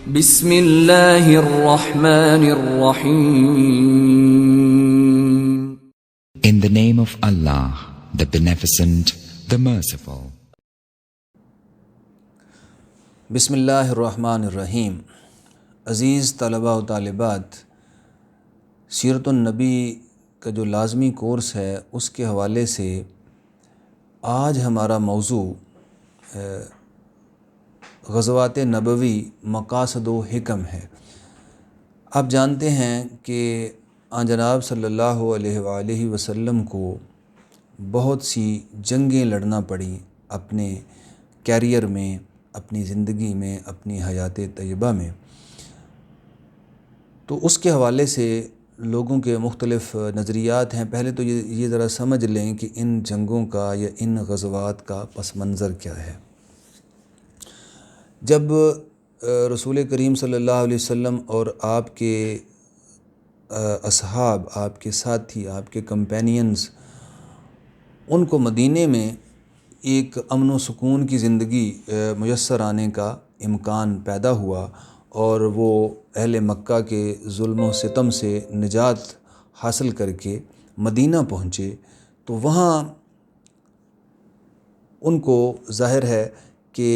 بسم اللہ الرحمن الرحیم. In the name of Allah, the Beneficent, the Merciful. بسم اللہ الرحمن الرحیم. عزیز طلباء و طالبات، سیرت النبی کا جو لازمی کورس ہے اس کے حوالے سے آج ہمارا موضوع غزوات نبوی مقاصد و حکم ہے۔ آپ جانتے ہیں کہ آن جناب صلی اللہ علیہ وآلہ وسلم کو بہت سی جنگیں لڑنا پڑیں اپنے کیریئر میں، اپنی زندگی میں، اپنی حیات طیبہ میں۔ تو اس کے حوالے سے لوگوں کے مختلف نظریات ہیں۔ پہلے تو یہ ذرا سمجھ لیں کہ ان جنگوں کا یا ان غزوات کا پس منظر کیا ہے۔ جب رسول کریم صلی اللہ علیہ وسلم اور آپ کے اصحاب، آپ کے ساتھی، آپ کے کمپینینز، ان کو مدینے میں ایک امن و سکون کی زندگی میسر آنے کا امکان پیدا ہوا اور وہ اہل مکہ کے ظلم و ستم سے نجات حاصل کر کے مدینہ پہنچے، تو وہاں ان کو ظاہر ہے کہ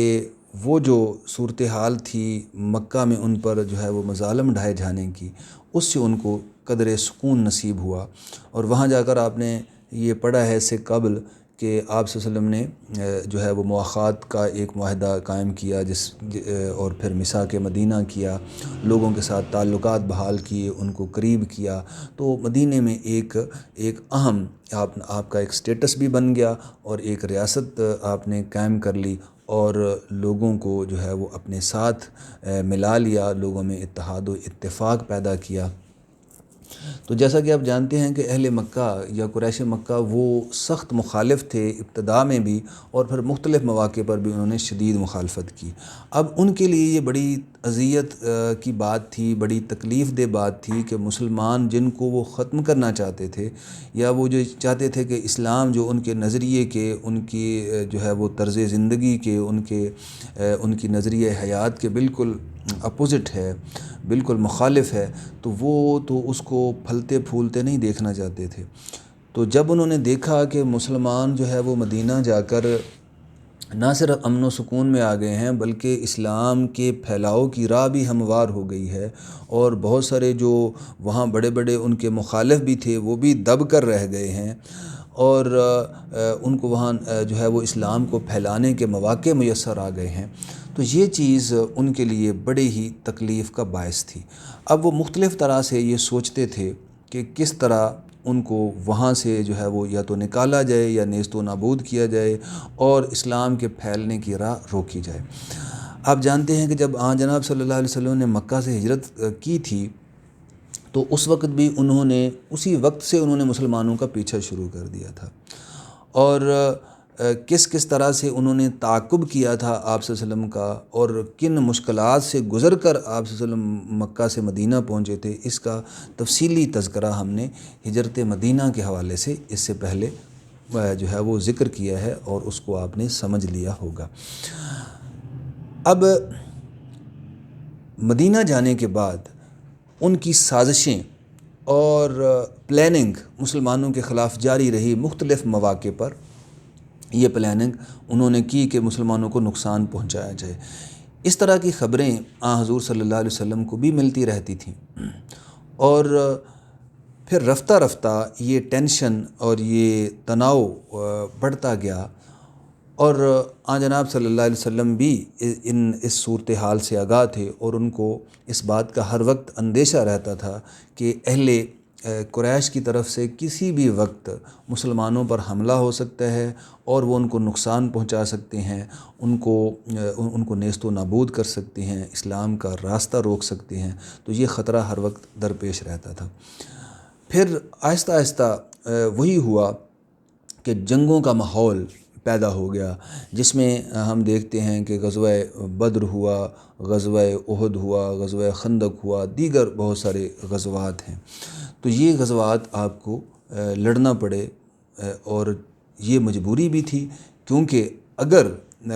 وہ جو صورتحال تھی مکہ میں ان پر جو ہے وہ مظالم ڈھائے جانے کی، اس سے ان کو قدر سکون نصیب ہوا۔ اور وہاں جا کر آپ نے یہ پڑھا ہے اس سے قبل کہ آپ صلی اللہ علیہ وسلم نے جو ہے وہ مواخات کا ایک معاہدہ قائم کیا، اور پھر میثاق مدینہ کیا، لوگوں کے ساتھ تعلقات بحال کیے، ان کو قریب کیا۔ تو مدینہ میں ایک اہم آپ کا ایک سٹیٹس بھی بن گیا اور ایک ریاست آپ نے قائم کر لی اور لوگوں کو جو ہے وہ اپنے ساتھ ملا لیا، لوگوں میں اتحاد و اتفاق پیدا کیا۔ تو جیسا کہ آپ جانتے ہیں کہ اہل مکہ یا قریش مکہ وہ سخت مخالف تھے ابتداء میں بھی، اور پھر مختلف مواقع پر بھی انہوں نے شدید مخالفت کی۔ اب ان کے لیے یہ بڑی اذیت کی بات تھی، بڑی تکلیف دہ بات تھی کہ مسلمان جن کو وہ ختم کرنا چاہتے تھے، یا وہ جو چاہتے تھے کہ اسلام جو ان کے نظریے کے، ان کی جو ہے وہ طرز زندگی کے، ان کی نظریہ حیات کے بالکل اپوزٹ ہے، بالکل مخالف ہے، تو وہ تو اس کو پھلتے پھولتے نہیں دیکھنا چاہتے تھے۔ تو جب انہوں نے دیکھا کہ مسلمان جو ہے وہ مدینہ جا کر نہ صرف امن و سکون میں آ گئے ہیں بلکہ اسلام کے پھیلاؤ کی راہ بھی ہموار ہو گئی ہے، اور بہت سارے جو وہاں بڑے بڑے ان کے مخالف بھی تھے وہ بھی دب کر رہ گئے ہیں، اور ان کو وہاں جو ہے وہ اسلام کو پھیلانے کے مواقع میسر آ گئے ہیں، تو یہ چیز ان کے لیے بڑے ہی تکلیف کا باعث تھی۔ اب وہ مختلف طرح سے یہ سوچتے تھے کہ کس طرح ان کو وہاں سے جو ہے وہ یا تو نکالا جائے یا نیست و نابود کیا جائے اور اسلام کے پھیلنے کی راہ روکی جائے۔ آپ جانتے ہیں کہ جب آن جناب صلی اللہ علیہ وسلم نے مکہ سے ہجرت کی تھی تو اس وقت بھی اسی وقت سے انہوں نے مسلمانوں کا پیچھا شروع کر دیا تھا، اور کس طرح سے انہوں نے تعاقب کیا تھا آپ صلی اللہ علیہ وسلم کا، اور کن مشکلات سے گزر کر آپ صلی اللہ علیہ وسلم مکہ سے مدینہ پہنچے تھے، اس کا تفصیلی تذکرہ ہم نے ہجرت مدینہ کے حوالے سے اس سے پہلے جو ہے وہ ذکر کیا ہے اور اس کو آپ نے سمجھ لیا ہوگا۔ اب مدینہ جانے کے بعد ان کی سازشیں اور پلاننگ مسلمانوں کے خلاف جاری رہی۔ مختلف مواقع پر یہ پلاننگ انہوں نے کی کہ مسلمانوں کو نقصان پہنچایا جائے۔ اس طرح کی خبریں حضور صلی اللہ علیہ وسلم کو بھی ملتی رہتی تھیں، اور پھر رفتہ رفتہ یہ ٹینشن اور یہ تناؤ بڑھتا گیا، اور آن جناب صلی اللہ علیہ وسلم بھی اس صورتحال سے آگاہ تھے، اور ان کو اس بات کا ہر وقت اندیشہ رہتا تھا کہ اہل قریش کی طرف سے کسی بھی وقت مسلمانوں پر حملہ ہو سکتا ہے اور وہ ان کو نقصان پہنچا سکتے ہیں، ان کو نیست و نابود کر سکتے ہیں، اسلام کا راستہ روک سکتے ہیں، تو یہ خطرہ ہر وقت درپیش رہتا تھا۔ پھر آہستہ آہستہ وہی ہوا کہ جنگوں کا ماحول پیدا ہو گیا، جس میں ہم دیکھتے ہیں کہ غزوہ بدر ہوا، غزوہ احد ہوا، غزوہ خندق ہوا، دیگر بہت سارے غزوات ہیں۔ تو یہ غزوات آپ کو لڑنا پڑے، اور یہ مجبوری بھی تھی، کیونکہ اگر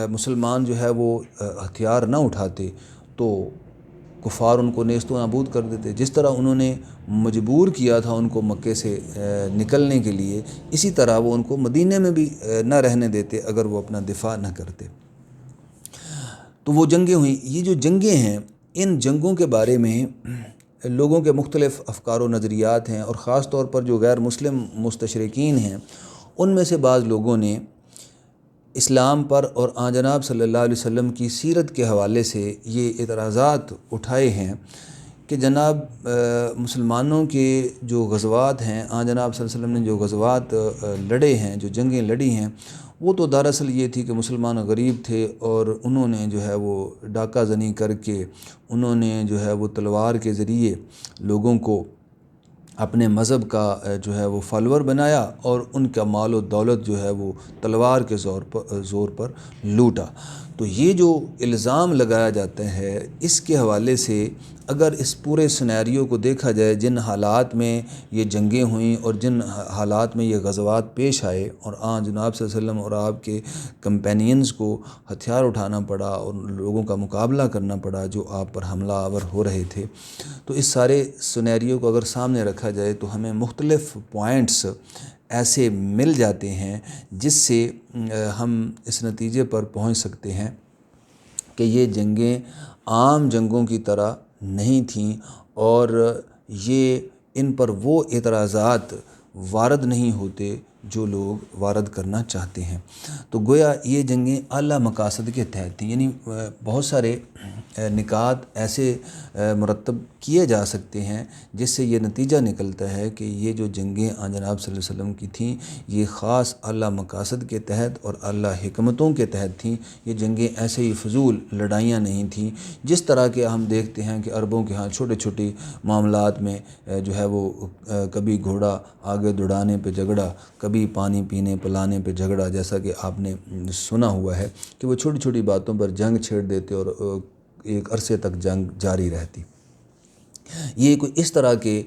مسلمان جو ہے وہ ہتھیار نہ اٹھاتے تو کفار ان کو نیست و نابود کر دیتے. جس طرح انہوں نے مجبور کیا تھا ان کو مکے سے نکلنے کے لیے، اسی طرح وہ ان کو مدینے میں بھی نہ رہنے دیتے اگر وہ اپنا دفاع نہ کرتے. تو وہ جنگیں ہوئیں. یہ جو جنگیں ہیں، ان جنگوں کے بارے میں لوگوں کے مختلف افکار و نظریات ہیں، اور خاص طور پر جو غیر مسلم مستشرقین ہیں ان میں سے بعض لوگوں نے اسلام پر اور آن جناب صلی اللہ علیہ وسلم کی سیرت کے حوالے سے یہ اعتراضات اٹھائے ہیں کہ جناب مسلمانوں کے جو غزوات ہیں، آن جناب صلی اللہ علیہ وسلم نے جو غزوات لڑے ہیں، جو جنگیں لڑی ہیں، وہ تو دراصل یہ تھی کہ مسلمان غریب تھے اور انہوں نے جو ہے وہ ڈاکہ زنی کر کے، انہوں نے جو ہے وہ تلوار کے ذریعے لوگوں کو اپنے مذہب کا جو ہے وہ فالوور بنایا اور ان کا مال و دولت جو ہے وہ تلوار کے زور پر لوٹا. تو یہ جو الزام لگایا جاتا ہے، اس کے حوالے سے اگر اس پورے سینیریو کو دیکھا جائے، جن حالات میں یہ جنگیں ہوئیں اور جن حالات میں یہ غزوات پیش آئے اور آن جناب صلی اللہ علیہ وسلم اور آپ کے کمپینینز کو ہتھیار اٹھانا پڑا اور لوگوں کا مقابلہ کرنا پڑا جو آپ پر حملہ آور ہو رہے تھے، تو اس سارے سینیریو کو اگر سامنے رکھا جائے تو ہمیں مختلف پوائنٹس ایسے مل جاتے ہیں جس سے ہم اس نتیجے پر پہنچ سکتے ہیں کہ یہ جنگیں عام جنگوں کی طرح نہیں تھیں اور یہ ان پر وہ اعتراضات وارد نہیں ہوتے جو لوگ وارد کرنا چاہتے ہیں. تو گویا یہ جنگیں اعلیٰ مقاصد کے تحت تھیں، یعنی بہت سارے نکات ایسے مرتب کیے جا سکتے ہیں جس سے یہ نتیجہ نکلتا ہے کہ یہ جو جنگیں آن جناب صلی اللہ علیہ وسلم کی تھیں یہ خاص اعلیٰ مقاصد کے تحت اور اعلیٰ حکمتوں کے تحت تھیں. یہ جنگیں ایسے ہی فضول لڑائیاں نہیں تھیں جس طرح کے ہم دیکھتے ہیں کہ عربوں کے ہاں چھوٹے چھوٹی معاملات میں جو ہے وہ کبھی گھوڑا آگے دوڑانے پہ جھگڑا، کبھی پانی پینے پلانے پہ جھگڑا، جیسا کہ آپ نے سنا ہوا ہے کہ وہ چھوٹی چھوٹی باتوں پر جنگ چھیڑ دیتے اور ایک عرصے تک جنگ جاری رہتی. یہ کوئی اس طرح کے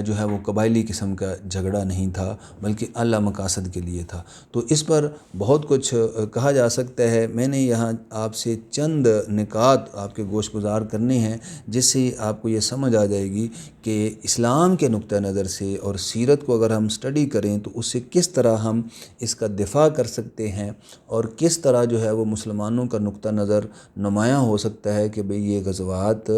جو ہے وہ قبائلی قسم کا جھگڑا نہیں تھا بلکہ اعلیٰ مقاصد کے لیے تھا. تو اس پر بہت کچھ کہا جا سکتا ہے. میں نے یہاں آپ سے چند نکات آپ کے گوش گزار کرنے ہیں جس سے آپ کو یہ سمجھ آ جائے گی کہ اسلام کے نقطہ نظر سے اور سیرت کو اگر ہم سٹڈی کریں تو اس سے کس طرح ہم اس کا دفاع کر سکتے ہیں اور کس طرح جو ہے وہ مسلمانوں کا نقطہ نظر نمایاں ہو سکتا ہے کہ بھئی یہ غزوات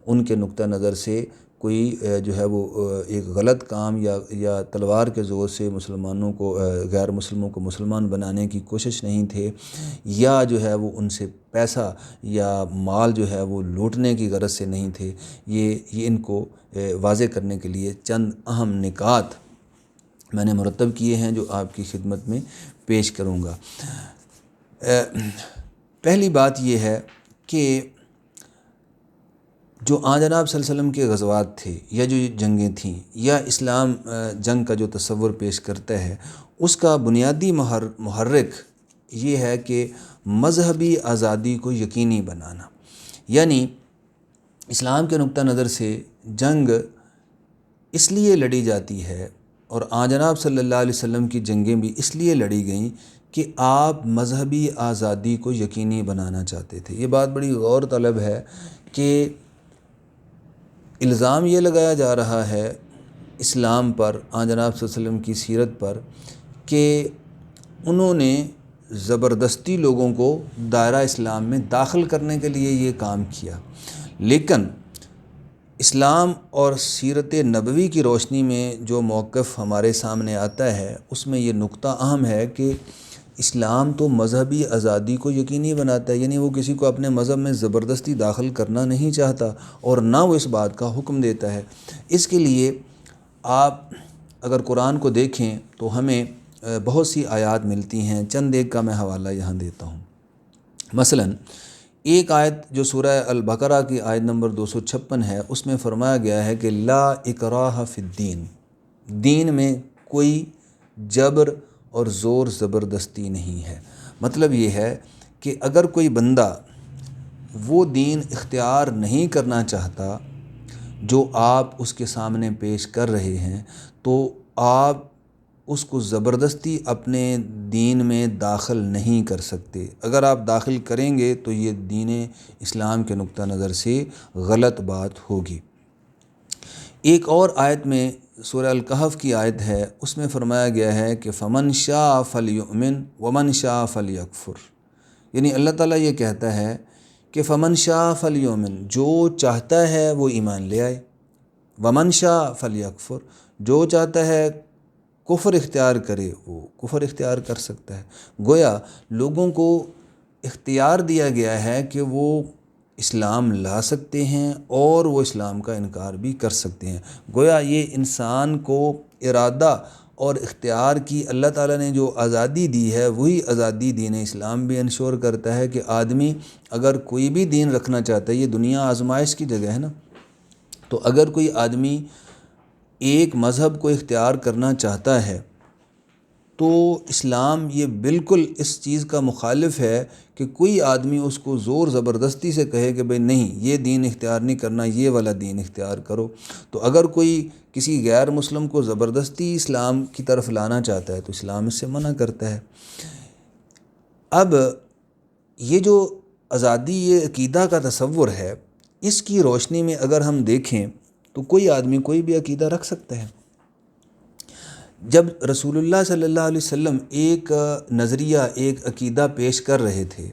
ان کے نقطہ نظر سے کوئی جو ہے وہ ایک غلط کام یا تلوار کے زور سے مسلمانوں کو، غیر مسلموں کو مسلمان بنانے کی کوشش نہیں تھے، یا جو ہے وہ ان سے پیسہ یا مال جو ہے وہ لوٹنے کی غرض سے نہیں تھے. یہ ان کو واضح کرنے کے لیے چند اہم نکات میں نے مرتب کیے ہیں جو آپ کی خدمت میں پیش کروں گا. پہلی بات یہ ہے کہ جو آن جناب صلی اللہ علیہ وسلم کے غزوات تھے یا جو جنگیں تھیں یا اسلام جنگ کا جو تصور پیش کرتا ہے، اس کا بنیادی محرک یہ ہے کہ مذہبی آزادی کو یقینی بنانا. یعنی اسلام کے نقطہ نظر سے جنگ اس لیے لڑی جاتی ہے اور آن جناب صلی اللہ علیہ وسلم کی جنگیں بھی اس لیے لڑی گئیں کہ آپ مذہبی آزادی کو یقینی بنانا چاہتے تھے. یہ بات بڑی غور طلب ہے کہ الزام یہ لگایا جا رہا ہے اسلام پر، آن جناب صلی اللہ علیہ وسلم کی سیرت پر، کہ انہوں نے زبردستی لوگوں کو دائرہ اسلام میں داخل کرنے کے لیے یہ کام کیا. لیکن اسلام اور سیرت نبوی کی روشنی میں جو موقف ہمارے سامنے آتا ہے اس میں یہ نقطہ اہم ہے کہ اسلام تو مذہبی آزادی کو یقینی بناتا ہے، یعنی وہ کسی کو اپنے مذہب میں زبردستی داخل کرنا نہیں چاہتا اور نہ وہ اس بات کا حکم دیتا ہے. اس کے لیے آپ اگر قرآن کو دیکھیں تو ہمیں بہت سی آیات ملتی ہیں. چند ایک کا میں حوالہ یہاں دیتا ہوں. مثلاً ایک آیت جو سورہ البقرہ کی آیت نمبر 256 ہے، اس میں فرمایا گیا ہے کہ لا اکراہ فی الدین، دین میں کوئی جبر اور زور زبردستی نہیں ہے. مطلب یہ ہے کہ اگر کوئی بندہ وہ دین اختیار نہیں کرنا چاہتا جو آپ اس کے سامنے پیش کر رہے ہیں تو آپ اس کو زبردستی اپنے دین میں داخل نہیں کر سکتے۔ اگر آپ داخل کریں گے تو یہ دین اسلام کے نقطہ نظر سے غلط بات ہوگی۔ ایک اور آیت میں سورہ الکہف کی آیت ہے، اس میں فرمایا گیا ہے کہ فمن شاء فلیؤمن ومن شاء فلیکفر، یعنی اللہ تعالیٰ یہ کہتا ہے کہ فمن شاء فلیؤمن، جو چاہتا ہے وہ ایمان لے آئے، ومن شاء فلیکفر، جو چاہتا ہے کفر اختیار کرے وہ کفر اختیار کر سکتا ہے۔ گویا لوگوں کو اختیار دیا گیا ہے کہ وہ اسلام لا سکتے ہیں اور وہ اسلام کا انکار بھی کر سکتے ہیں۔ گویا یہ انسان کو ارادہ اور اختیار کی اللہ تعالیٰ نے جو آزادی دی ہے، وہی آزادی دین اسلام بھی انشور کرتا ہے کہ آدمی اگر کوئی بھی دین رکھنا چاہتا ہے، یہ دنیا آزمائش کی جگہ ہے نا، تو اگر کوئی آدمی ایک مذہب کو اختیار کرنا چاہتا ہے تو اسلام یہ بالکل اس چیز کا مخالف ہے کہ کوئی آدمی اس کو زور زبردستی سے کہے کہ بھئی نہیں یہ دین اختیار نہیں کرنا، یہ والا دین اختیار کرو۔ تو اگر کوئی کسی غیر مسلم کو زبردستی اسلام کی طرف لانا چاہتا ہے تو اسلام اس سے منع کرتا ہے۔ اب یہ جو آزادی، یہ عقیدہ کا تصور ہے، اس کی روشنی میں اگر ہم دیکھیں تو کوئی آدمی کوئی بھی عقیدہ رکھ سکتا ہے۔ جب رسول اللہ صلی اللہ علیہ وسلم ایک نظریہ، ایک عقیدہ پیش کر رہے تھے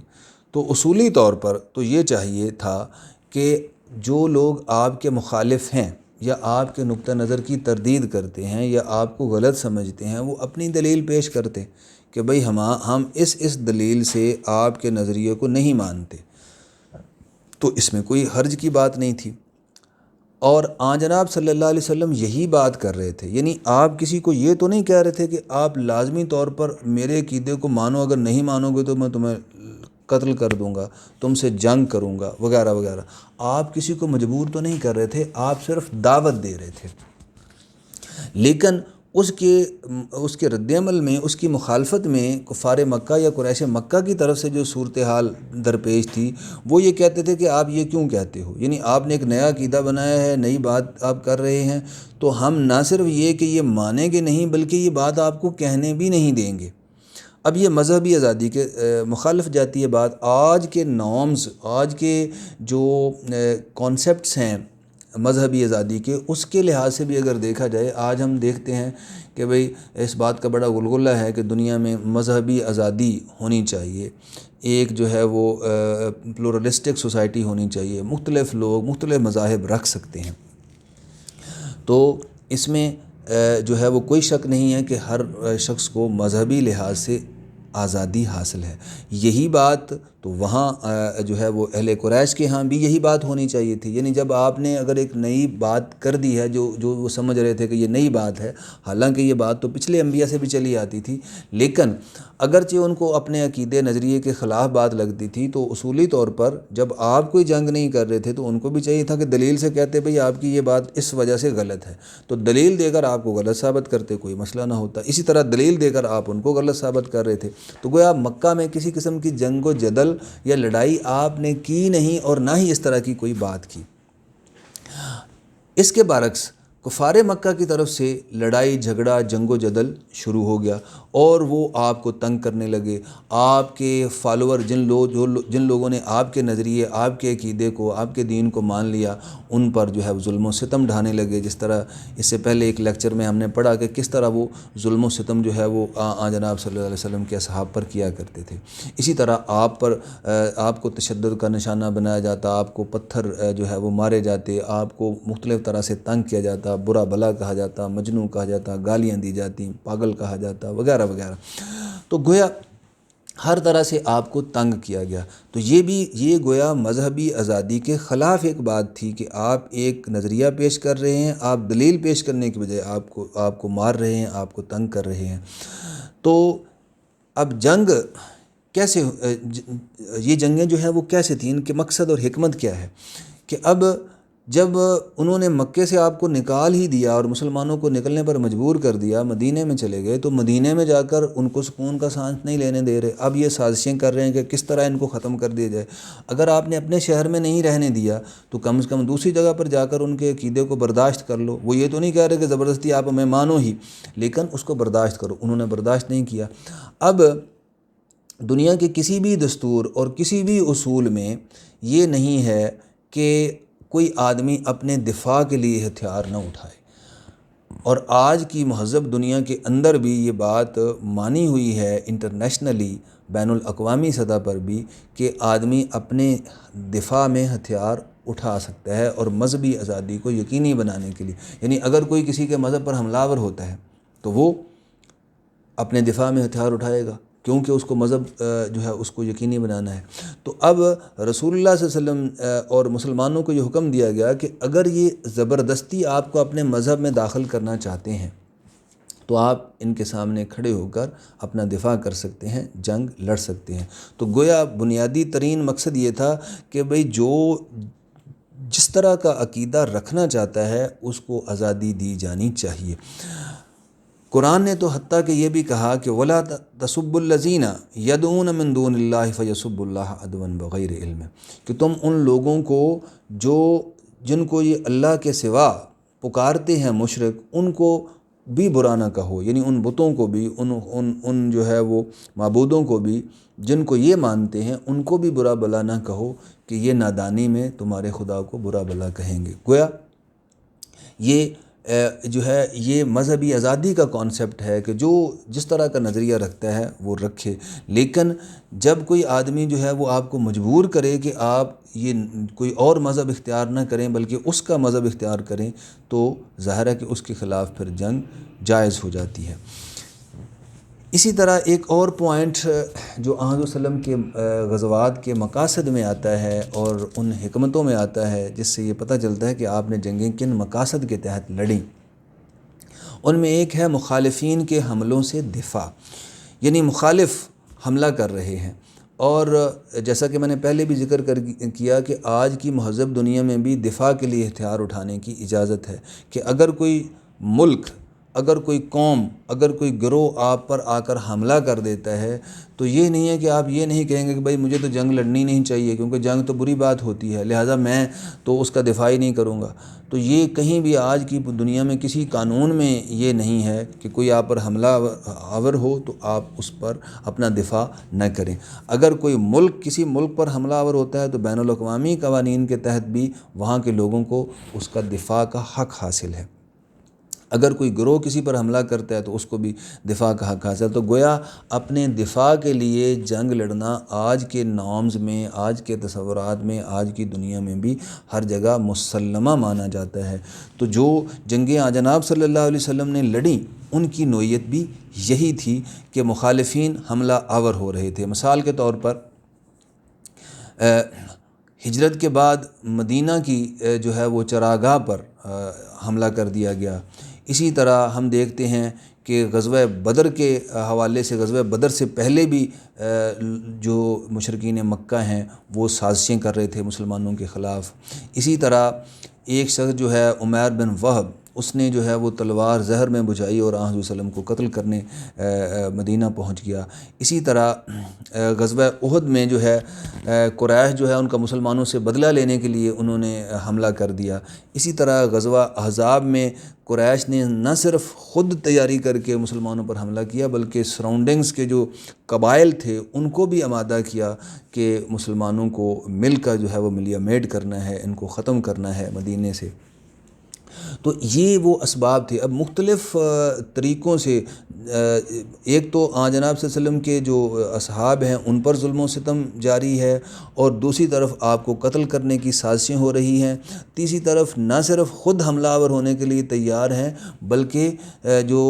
تو اصولی طور پر تو یہ چاہیے تھا کہ جو لوگ آپ کے مخالف ہیں یا آپ کے نقطہ نظر کی تردید کرتے ہیں یا آپ کو غلط سمجھتے ہیں، وہ اپنی دلیل پیش کرتے کہ بھئی ہم اس دلیل سے آپ کے نظریے کو نہیں مانتے، تو اس میں کوئی حرج کی بات نہیں تھی۔ اور آن جناب صلی اللہ علیہ وسلم یہی بات کر رہے تھے، یعنی آپ کسی کو یہ تو نہیں کہہ رہے تھے کہ آپ لازمی طور پر میرے عقیدے کو مانو، اگر نہیں مانو گے تو میں تمہیں قتل کر دوں گا، تم سے جنگ کروں گا وغیرہ وغیرہ۔ آپ کسی کو مجبور تو نہیں کر رہے تھے، آپ صرف دعوت دے رہے تھے۔ لیکن اس کے رد عمل میں، اس کی مخالفت میں کفار مکہ یا قریش مکہ کی طرف سے جو صورتحال درپیش تھی، وہ یہ کہتے تھے کہ آپ یہ کیوں کہتے ہو، یعنی آپ نے ایک نیا عقیدہ بنایا ہے، نئی بات آپ کر رہے ہیں، تو ہم نہ صرف یہ کہ یہ مانیں گے نہیں بلکہ یہ بات آپ کو کہنے بھی نہیں دیں گے۔ اب یہ مذہبی آزادی کے مخالف جاتی ہے بات۔ آج کے نارمز، آج کے جو کانسیپٹس ہیں مذہبی آزادی کے، اس کے لحاظ سے بھی اگر دیکھا جائے، آج ہم دیکھتے ہیں کہ بھئی اس بات کا بڑا غلغلہ ہے کہ دنیا میں مذہبی آزادی ہونی چاہیے، ایک جو ہے وہ پلورلسٹک سوسائٹی ہونی چاہیے، مختلف لوگ مختلف مذاہب رکھ سکتے ہیں۔ تو اس میں جو ہے وہ کوئی شک نہیں ہے کہ ہر شخص کو مذہبی لحاظ سے آزادی حاصل ہے۔ یہی بات تو وہاں جو ہے وہ اہل قریش کے ہاں بھی یہی بات ہونی چاہیے تھی، یعنی جب آپ نے اگر ایک نئی بات کر دی ہے جو وہ سمجھ رہے تھے کہ یہ نئی بات ہے، حالانکہ یہ بات تو پچھلے انبیاء سے بھی چلی آتی تھی، لیکن اگرچہ ان کو اپنے عقیدے نظریے کے خلاف بات لگتی تھی، تو اصولی طور پر جب آپ کوئی جنگ نہیں کر رہے تھے تو ان کو بھی چاہیے تھا کہ دلیل سے کہتے بھئی آپ کی یہ بات اس وجہ سے غلط ہے، تو دلیل دے کر آپ کو غلط ثابت کرتے، کوئی مسئلہ نہ ہوتا۔ اسی طرح دلیل دے کر آپ ان کو غلط ثابت کر رہے تھے، تو گویا مکہ میں کسی قسم کی جنگ و جدل یا لڑائی آپ نے کی نہیں، اور نہ ہی اس طرح کی کوئی بات کی۔ اس کے برعکس کفار مکہ کی طرف سے لڑائی جھگڑا جنگ و جدل شروع ہو گیا، اور وہ آپ کو تنگ کرنے لگے۔ آپ کے فالوور جن لوگوں نے آپ کے نظریے، آپ کے عقیدے کو، آپ کے دین کو مان لیا، ان پر جو ہے ظلم و ستم ڈھانے لگے۔ جس طرح اس سے پہلے ایک لیکچر میں ہم نے پڑھا کہ کس طرح وہ ظلم و ستم جو ہے وہ جناب صلی اللہ علیہ وسلم کے اصحاب پر کیا کرتے تھے۔ اسی طرح آپ کو تشدد کا نشانہ بنایا جاتا، آپ کو پتھر جو ہے وہ مارے جاتے، آپ کو مختلف طرح سے تنگ کیا جاتا، برا بھلا کہا جاتا، مجنون کہا جاتا، گالیاں دی جاتی، پاگل کہا جاتا وغیرہ وغیرہ۔ تو گویا ہر طرح سے آپ کو تنگ کیا گیا۔ تو یہ گویا مذہبی آزادی کے خلاف ایک بات تھی کہ آپ ایک نظریہ پیش کر رہے ہیں، آپ دلیل پیش کرنے کی بجائے آپ کو مار رہے ہیں، آپ کو تنگ کر رہے ہیں۔ تو اب جنگ کیسے، یہ جنگیں جو ہیں وہ کیسے تھیں، ان کے مقصد اور حکمت کیا ہے کہ اب جب انہوں نے مکے سے آپ کو نکال ہی دیا اور مسلمانوں کو نکلنے پر مجبور کر دیا، مدینے میں چلے گئے، تو مدینے میں جا کر ان کو سکون کا سانس نہیں لینے دے رہے۔ اب یہ سازشیں کر رہے ہیں کہ کس طرح ان کو ختم کر دیا جائے۔ اگر آپ نے اپنے شہر میں نہیں رہنے دیا تو کم سے کم دوسری جگہ پر جا کر ان کے عقیدے کو برداشت کر لو۔ وہ یہ تو نہیں کہہ رہے کہ زبردستی آپ ہمیں مانو ہی، لیکن اس کو برداشت کرو۔ انہوں نے برداشت نہیں کیا۔ اب دنیا کے کسی بھی دستور اور کسی بھی اصول میں یہ نہیں ہے کہ کوئی آدمی اپنے دفاع کے لیے ہتھیار نہ اٹھائے، اور آج کی مہذب دنیا کے اندر بھی یہ بات مانی ہوئی ہے انٹرنیشنلی، بین الاقوامی سطح پر بھی، کہ آدمی اپنے دفاع میں ہتھیار اٹھا سکتا ہے اور مذہبی آزادی کو یقینی بنانے کے لیے۔ یعنی اگر کوئی کسی کے مذہب پر حملہ آور ہوتا ہے تو وہ اپنے دفاع میں ہتھیار اٹھائے گا، کیونکہ اس کو مذہب جو ہے اس کو یقینی بنانا ہے۔ تو اب رسول اللہ صلی اللہ علیہ وسلم اور مسلمانوں کو یہ حکم دیا گیا کہ اگر یہ زبردستی آپ کو اپنے مذہب میں داخل کرنا چاہتے ہیں تو آپ ان کے سامنے کھڑے ہو کر اپنا دفاع کر سکتے ہیں، جنگ لڑ سکتے ہیں۔ تو گویا بنیادی ترین مقصد یہ تھا کہ بھئی جو جس طرح کا عقیدہ رکھنا چاہتا ہے اس کو آزادی دی جانی چاہیے۔ قرآن نے تو حتیٰ کہ یہ بھی کہا کہ وَلَا تَسُبُّوا الَّذِينَ يَدْعُونَ مِن دُونِ اللَّهِ فَيَسُبُّوا اللَّهَ عَدْوًا بِغَيْرِ عِلْمٍ، کہ تم ان لوگوں کو جن کو یہ اللہ کے سوا پکارتے ہیں مشرک، ان کو بھی برا نہ کہو، یعنی ان بتوں کو بھی، ان جو ہے وہ معبودوں کو بھی جن کو یہ مانتے ہیں ان کو بھی برا بلا نہ کہو کہ یہ نادانی میں تمہارے خدا کو برا بلا کہیں گے۔ گویا یہ جو ہے یہ مذہبی آزادی کا کانسیپٹ ہے کہ جو جس طرح کا نظریہ رکھتا ہے وہ رکھے، لیکن جب کوئی آدمی جو ہے وہ آپ کو مجبور کرے کہ آپ یہ کوئی اور مذہب اختیار نہ کریں بلکہ اس کا مذہب اختیار کریں، تو ظاہر ہے کہ اس کے خلاف پھر جنگ جائز ہو جاتی ہے۔ اسی طرح ایک اور پوائنٹ جو آن حضرت صلی اللہ علیہ وسلم کے غزوات کے مقاصد میں آتا ہے اور ان حکمتوں میں آتا ہے، جس سے یہ پتہ چلتا ہے کہ آپ نے جنگیں کن مقاصد کے تحت لڑیں، ان میں ایک ہے مخالفین کے حملوں سے دفاع، یعنی مخالف حملہ کر رہے ہیں۔ اور جیسا کہ میں نے پہلے بھی ذکر کیا کہ آج کی مہذب دنیا میں بھی دفاع کے لیے ہتھیار اٹھانے کی اجازت ہے، کہ اگر کوئی ملک، اگر کوئی قوم، اگر کوئی گروہ آپ پر آ کر حملہ کر دیتا ہے تو یہ نہیں ہے کہ آپ یہ نہیں کہیں گے کہ بھائی مجھے تو جنگ لڑنی نہیں چاہیے کیونکہ جنگ تو بری بات ہوتی ہے، لہٰذا میں تو اس کا دفاع ہی نہیں کروں گا۔ تو یہ کہیں بھی آج کی دنیا میں کسی قانون میں یہ نہیں ہے کہ کوئی آپ پر حملہ آور ہو تو آپ اس پر اپنا دفاع نہ کریں۔ اگر کوئی ملک کسی ملک پر حملہ آور ہوتا ہے تو بین الاقوامی قوانین کے تحت بھی وہاں کے لوگوں کو اس کا دفاع کا حق حاصل ہے۔ اگر کوئی گروہ کسی پر حملہ کرتا ہے تو اس کو بھی دفاع کا حق حاصل ہے۔ تو گویا اپنے دفاع کے لیے جنگ لڑنا آج کے نارمز میں، آج کے تصورات میں، آج کی دنیا میں بھی ہر جگہ مسلمہ مانا جاتا ہے۔ تو جو جنگیں جناب صلی اللہ علیہ وسلم نے لڑیں ان کی نوعیت بھی یہی تھی کہ مخالفین حملہ آور ہو رہے تھے۔ مثال کے طور پر ہجرت کے بعد مدینہ کی جو ہے وہ چراگاہ پر حملہ کر دیا گیا۔ اسی طرح ہم دیکھتے ہیں کہ غزوہ بدر کے حوالے سے، غزوہ بدر سے پہلے بھی جو مشرکین مکہ ہیں وہ سازشیں کر رہے تھے مسلمانوں کے خلاف۔ اسی طرح ایک شخص جو ہے عمیر بن وہب، اس نے جو ہے وہ تلوار زہر میں بجھائی اور آن حضرت صلی اللہ علیہ وسلم کو قتل کرنے مدینہ پہنچ گیا۔ اسی طرح غزوہ احد میں جو ہے قریش جو ہے ان کا مسلمانوں سے بدلہ لینے کے لیے انہوں نے حملہ کر دیا۔ اسی طرح غزوہ احزاب میں قریش نے نہ صرف خود تیاری کر کے مسلمانوں پر حملہ کیا بلکہ سراؤنڈنگز کے جو قبائل تھے ان کو بھی آمادہ کیا کہ مسلمانوں کو مل کر جو ہے وہ ملیا میٹ کرنا ہے، ان کو ختم کرنا ہے مدینے سے۔ تو یہ وہ اسباب تھے۔ اب مختلف طریقوں سے ایک تو جناب صلی اللہ علیہ وسلم کے جو اصحاب ہیں ان پر ظلم و ستم جاری ہے، اور دوسری طرف آپ کو قتل کرنے کی سازشیں ہو رہی ہیں، تیسری طرف نہ صرف خود حملہ آور ہونے کے لیے تیار ہیں بلکہ جو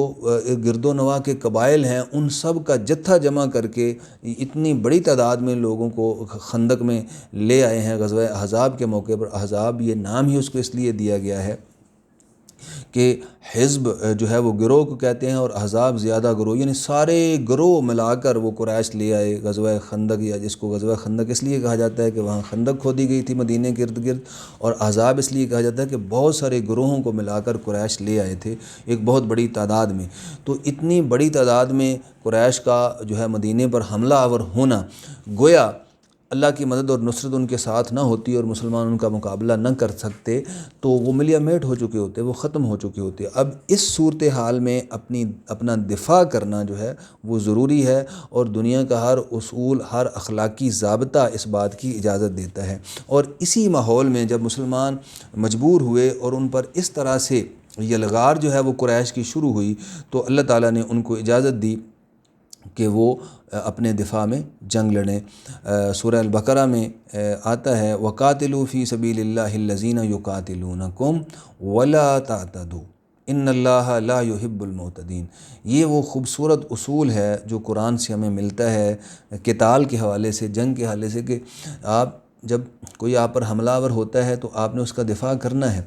گرد و نواح کے قبائل ہیں ان سب کا جتھا جمع کر کے اتنی بڑی تعداد میں لوگوں کو خندق میں لے آئے ہیں۔ غزوہ احزاب کے موقع پر، احزاب یہ نام ہی اس کو اس لیے دیا گیا ہے کہ حزب جو ہے وہ گروہ کو کہتے ہیں اور احزاب زیادہ گروہ، یعنی سارے گروہ ملا کر وہ قریش لے آئے غزوہ خندق، یا جس کو غزوہ خندق اس لیے کہا جاتا ہے کہ وہاں خندق کھودی گئی تھی مدینے کے ارد گرد، اور احزاب اس لیے کہا جاتا ہے کہ بہت سارے گروہوں کو ملا کر قریش لے آئے تھے ایک بہت بڑی تعداد میں۔ تو اتنی بڑی تعداد میں قریش کا جو ہے مدینے پر حملہ آور ہونا، گویا اللہ کی مدد اور نصرت ان کے ساتھ نہ ہوتی اور مسلمان ان کا مقابلہ نہ کر سکتے تو وہ ملیا میٹ ہو چکے ہوتے، وہ ختم ہو چکے ہوتے۔ اب اس صورتحال میں اپنا دفاع کرنا جو ہے وہ ضروری ہے، اور دنیا کا ہر اصول، ہر اخلاقی ضابطہ اس بات کی اجازت دیتا ہے۔ اور اسی ماحول میں جب مسلمان مجبور ہوئے اور ان پر اس طرح سے یلغار جو ہے وہ قریش کی شروع ہوئی، تو اللہ تعالیٰ نے ان کو اجازت دی کہ وہ اپنے دفاع میں جنگ لڑیں۔ سورہ البقرہ میں آتا ہے وَقَاتِلُوا فِي سَبِيلِ اللَّهِ الَّذِينَ يُقَاتِلُونَكُمْ وَلَا تَعْتَدُوا إِنَّ اللَّهَ لَا يُحِبُّ الْمُعْتَدِينَ۔ یہ وہ خوبصورت اصول ہے جو قرآن سے ہمیں ملتا ہے قتال کے حوالے سے، جنگ کے حوالے سے، کہ آپ جب کوئی آپ پر حملہ آور ہوتا ہے تو آپ نے اس کا دفاع کرنا ہے۔